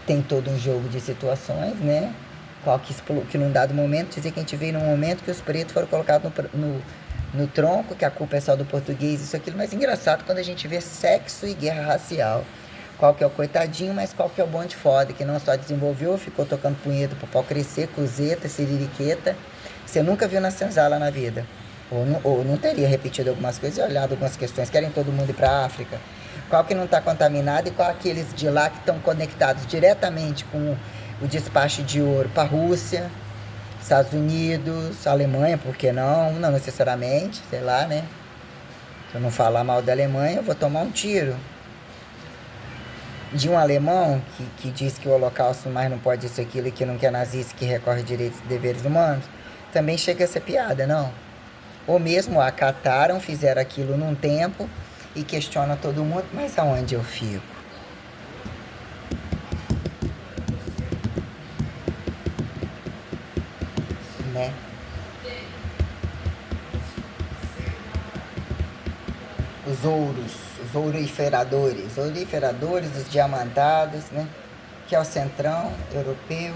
Tem todo um jogo de situações, né? Qual que num dado momento, dizer que a gente veio num momento que os pretos foram colocados no tronco, que a culpa é só do português, isso, aquilo. Mas engraçado quando a gente vê sexo e guerra racial. Qual que é o coitadinho, mas qual que é o bonde foda, que não só desenvolveu, ficou tocando punheta pro pau crescer, cuzeta, siririqueta. Você nunca viu na senzala na vida. Ou não teria repetido algumas coisas e olhado algumas questões. Querem todo mundo ir pra África. Qual que não está contaminado e qual aqueles de lá que estão conectados diretamente com o despacho de ouro para a Rússia, Estados Unidos, Alemanha, por que não? Não necessariamente, sei lá, né? Se eu não falar mal da Alemanha, eu vou tomar um tiro. De um alemão que diz que o holocausto mais não pode isso, aquilo, e que não quer nazista, que recorre direitos e deveres humanos, também chega a ser piada, não? Ou mesmo acataram, fizeram aquilo num tempo e questiona todo mundo, mas aonde eu fico? Né? Os ouriferadores, os diamantados, né? Que é o centrão europeu,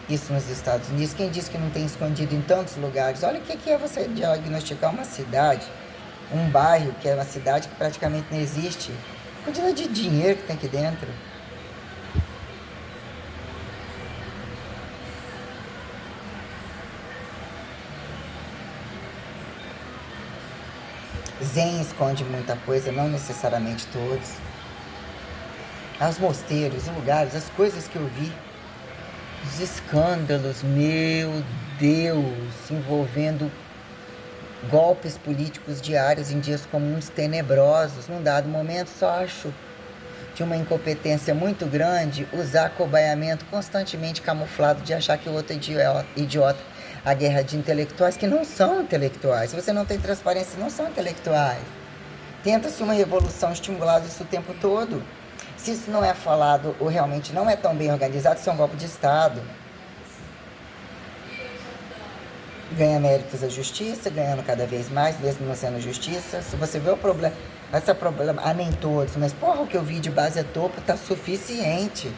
isso nos Estados Unidos. Quem diz que não tem escondido em tantos lugares? Olha o que é você diagnosticar uma cidade, um bairro que é uma cidade que praticamente não existe. A quantidade de dinheiro que tem aqui dentro. Zen esconde muita coisa, não necessariamente todos. Os mosteiros, os lugares, as coisas que eu vi, os escândalos, meu Deus, envolvendo golpes políticos diários em dias comuns tenebrosos. Num dado momento, só acho de uma incompetência muito grande usar acobaiamento constantemente camuflado de achar que o outro é idiota. A guerra de intelectuais que não são intelectuais. Se você não tem transparência, não são intelectuais. Tenta-se uma revolução estimulada isso o tempo todo. Se isso não é falado ou realmente não é tão bem organizado, isso é um golpe de Estado. Ganha méritos a justiça, ganhando cada vez mais, mesmo não sendo justiça. Se você vê o problema, esse problema, nem todos, mas porra, o que eu vi de base a topo tá suficiente.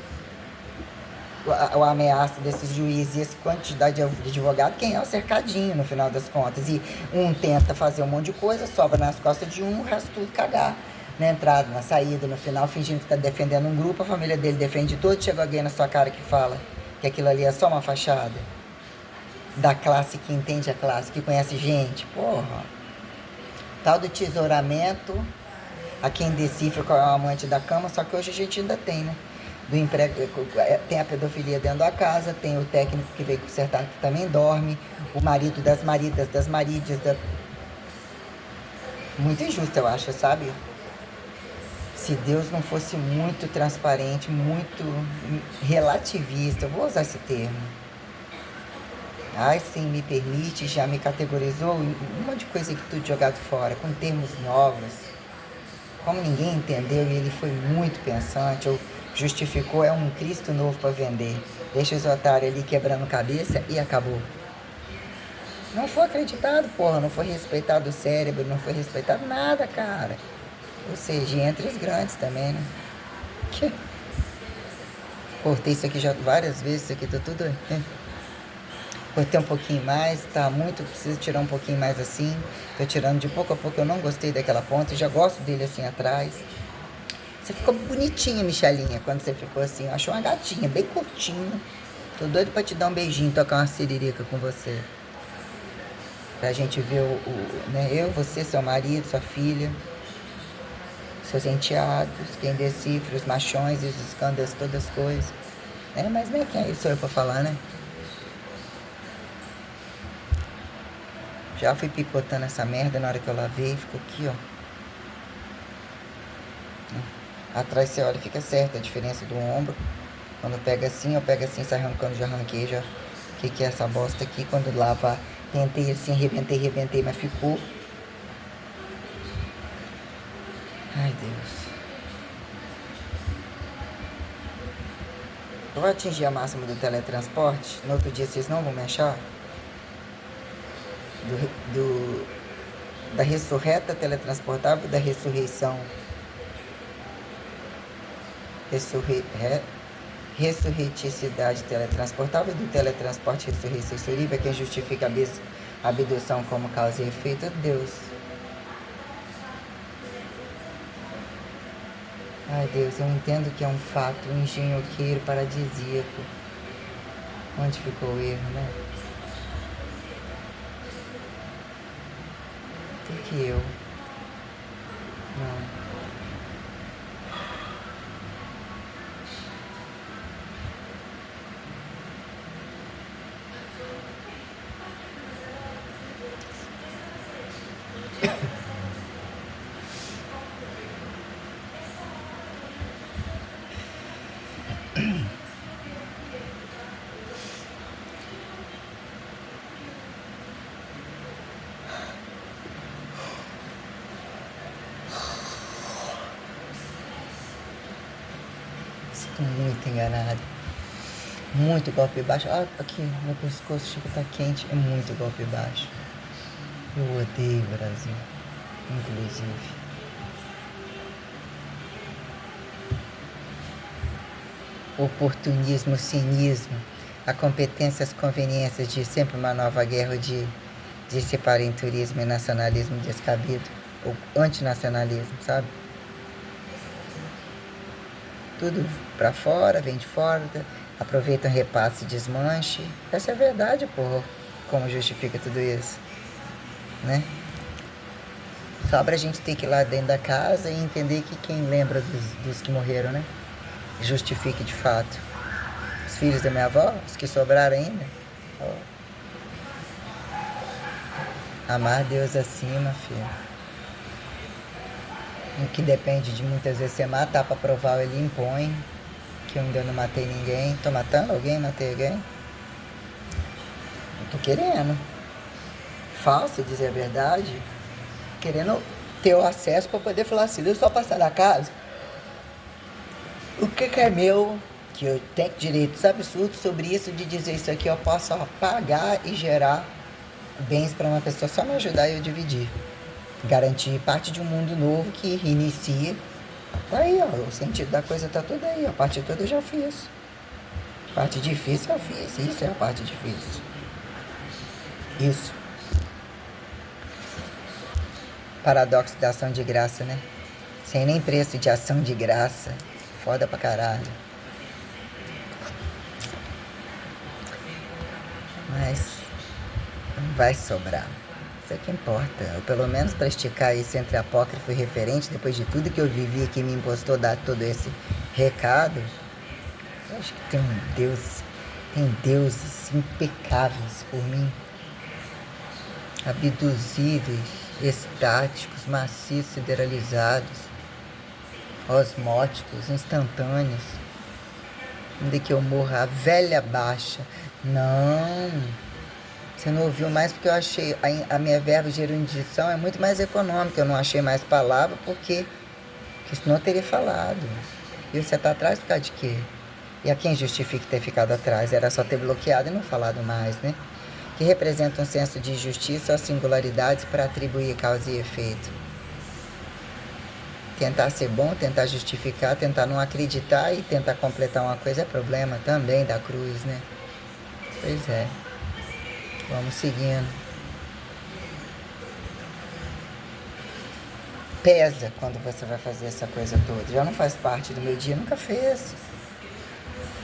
A ameaça desses juízes e essa quantidade de advogado, quem é o cercadinho no final das contas. E um tenta fazer um monte de coisa, sobra nas costas de um, o resto tudo cagar. Na entrada, na saída, no final, fingindo que está defendendo um grupo, a família dele defende todo, chega alguém na sua cara que fala que aquilo ali é só uma fachada. Da classe que entende a classe, que conhece gente, porra. Tal do tesouramento, a quem decifra qual é o amante da cama, só que hoje a gente ainda tem, né? Do emprego, tem a pedofilia dentro da casa, tem o técnico que veio consertar que também dorme, o marido das maridas, das marídeas, muito injusto, eu acho, sabe? Se Deus não fosse muito transparente, muito relativista, eu vou usar esse termo. Ai, sim, me permite, já me categorizou um monte de coisa que tudo jogado fora, com termos novos. Como ninguém entendeu e ele foi muito pensante, ou Justificou é um Cristo novo para vender. Deixa os otários ali quebrando cabeça e acabou. Não foi acreditado, porra, não foi respeitado o cérebro, não foi respeitado nada, cara. Ou seja, entre os grandes também, né? Que... Cortei isso aqui já várias vezes, isso aqui tá tudo... Cortei um pouquinho mais, tá muito, preciso tirar um pouquinho mais assim. Tô tirando de pouco a pouco, eu não gostei daquela ponta, já gosto dele assim atrás. Você ficou bonitinha, Michelinha, quando você ficou assim. Eu achei uma gatinha, bem curtinha. Tô doido pra te dar um beijinho, tocar uma siririca com você. Pra gente ver né, eu, você, seu marido, sua filha, seus enteados, quem decifra, os machões e os escândalos, todas as coisas. Mas né, quem sou eu pra falar, né? Já fui picotando essa merda na hora que eu lavei, ficou aqui, ó. Atrás você olha, fica certo a diferença do ombro. Quando pega assim, eu pego assim, sai arrancando, já arranquei, já. O que é essa bosta aqui? Quando lava, tentei assim, rebentei, mas ficou. Ai, Deus. Eu vou atingir a máxima do teletransporte. No outro dia vocês não vão me achar? Da ressurreta teletransportável, da ressurreição. Ressurreticidade teletransportável, do teletransporte ressurreição é quem justifica a abdução como causa e efeito. Deus. Ai, Deus, eu entendo que é um fato, um engenhoqueiro paradisíaco. Onde ficou o erro, né? Por que eu? Não. Estou muito enganado. Muito golpe baixo. Ah, aqui, meu pescoço chega a estar quente. É muito golpe baixo. Eu odeio o Brasil. Inclusive. Oportunismo, cinismo, a competência, as conveniências de sempre uma nova guerra de separar turismo e nacionalismo descabido, ou antinacionalismo, sabe? Tudo pra fora, vem de fora, aproveita um repasse e desmanche. Essa é a verdade, porra. Como justifica tudo isso, né? Sobra a gente ter que ir lá dentro da casa e entender que quem lembra dos que morreram, né? Justifique de fato. Os filhos da minha avó, os que sobraram ainda. Oh. Amar Deus acima, filho. O que depende de muitas vezes você matar pra provar, ele impõe. Que eu ainda não matei ninguém. Tô matando alguém? Matei alguém? Eu tô querendo. Falso, dizer a verdade. Querendo ter o acesso pra poder falar assim, eu só passar da casa. O que é meu, que eu tenho direitos absurdos sobre isso, de dizer isso aqui, eu posso pagar e gerar bens para uma pessoa, só me ajudar e eu dividir. Garantir parte de um mundo novo que reinicia. Tá aí, ó, o sentido da coisa tá tudo aí, a parte toda eu já fiz. A parte difícil eu fiz, isso é a parte difícil. Isso. Paradoxo da ação de graça, né? Sem nem preço de ação de graça. Foda pra caralho. Mas não vai sobrar. Isso é que importa. Ou pelo menos para esticar isso entre apócrifo e referente, depois de tudo que eu vivi que me impostou dar todo esse recado, eu acho que tem deuses impecáveis por mim. Abduzíveis, estáticos, macios, sideralizados, osmóticos, instantâneos, ainda que eu morra a velha baixa. Não, você não ouviu mais porque eu achei a minha verba de erudição é muito mais econômica. Eu não achei mais palavra porque senão eu teria falado. E você tá atrás por causa de quê? E a quem justifica ter ficado atrás? Era só ter bloqueado e não falado mais, né? Que representa um senso de justiça às singularidades para atribuir causa e efeito. Tentar ser bom, tentar justificar, tentar não acreditar e tentar completar uma coisa é problema também da cruz, né? Pois é. Vamos seguindo. Pesa quando você vai fazer essa coisa toda. Já não faz parte do meu dia, nunca fez.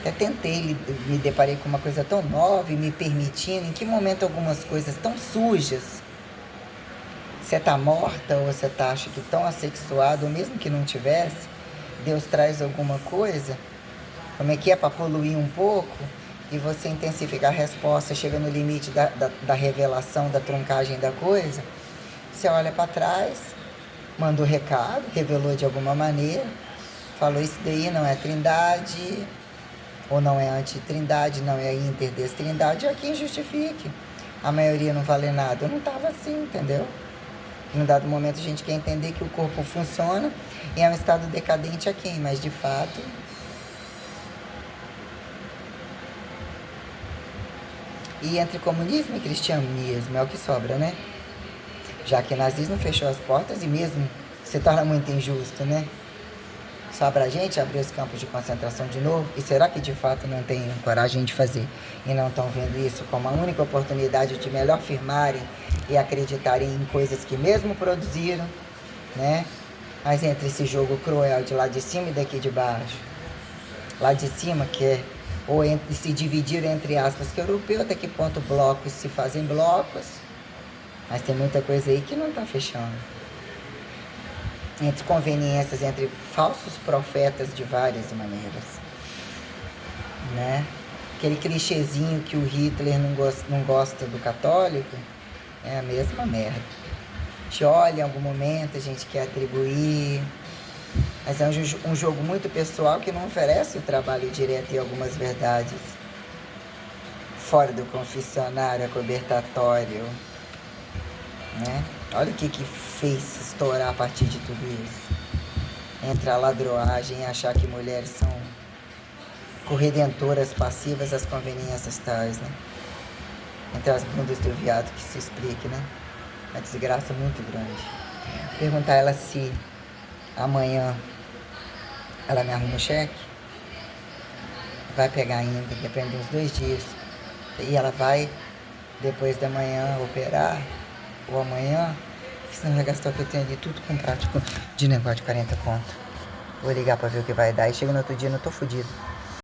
Até tentei, me deparei com uma coisa tão nova e me permitindo. Em que momento algumas coisas tão sujas, você tá morta ou você tá, acha que tão assexuado, ou mesmo que não tivesse, Deus traz alguma coisa, como é que é para poluir um pouco, e você intensificar a resposta, chega no limite da revelação, da truncagem da coisa, você olha para trás, mandou recado, revelou de alguma maneira, falou isso daí não é trindade, ou não é antitrindade, não é interdestrindade, é quem justifique. A maioria não vale nada. Eu não estava assim, entendeu? Em um dado momento a gente quer entender que o corpo funciona e é um estado decadente aqui, mas de fato... E entre comunismo e cristianismo é o que sobra, né? Já que o nazismo fechou as portas e mesmo se torna muito injusto, né? Sobra a gente abrir os campos de concentração de novo? E será que de fato não tem coragem de fazer? E não estão vendo isso como a única oportunidade de melhor firmarem e acreditarem em coisas que mesmo produziram, né? Mas entre esse jogo cruel de lá de cima e daqui de baixo, lá de cima que é, ou entre, se dividir entre aspas, que europeu até que ponto blocos se fazem blocos, mas tem muita coisa aí que não está fechando. Entre conveniências, entre falsos profetas de várias maneiras, né? Aquele clichêzinho que o Hitler não gosta do católico, é a mesma merda. A gente olha em algum momento, a gente quer atribuir, mas é um jogo muito pessoal que não oferece o trabalho direto e algumas verdades fora do confessionário, acobertatório, né? Olha o que fez estourar a partir de tudo isso. Entre a ladroagem e achar que mulheres são corredentoras passivas às conveniências tais, né? Entre as bundas do viado que se explique, né? Uma desgraça muito grande. Perguntar a ela se amanhã ela me arruma o cheque. Vai pegar ainda, depende de uns 2 dias. E ela vai, depois da manhã, operar, ou amanhã, senão vai gastar o que eu tenho ali tudo com prático de negócio de 40 conto. Vou ligar pra ver o que vai dar. E chega no outro dia, não tô fudido.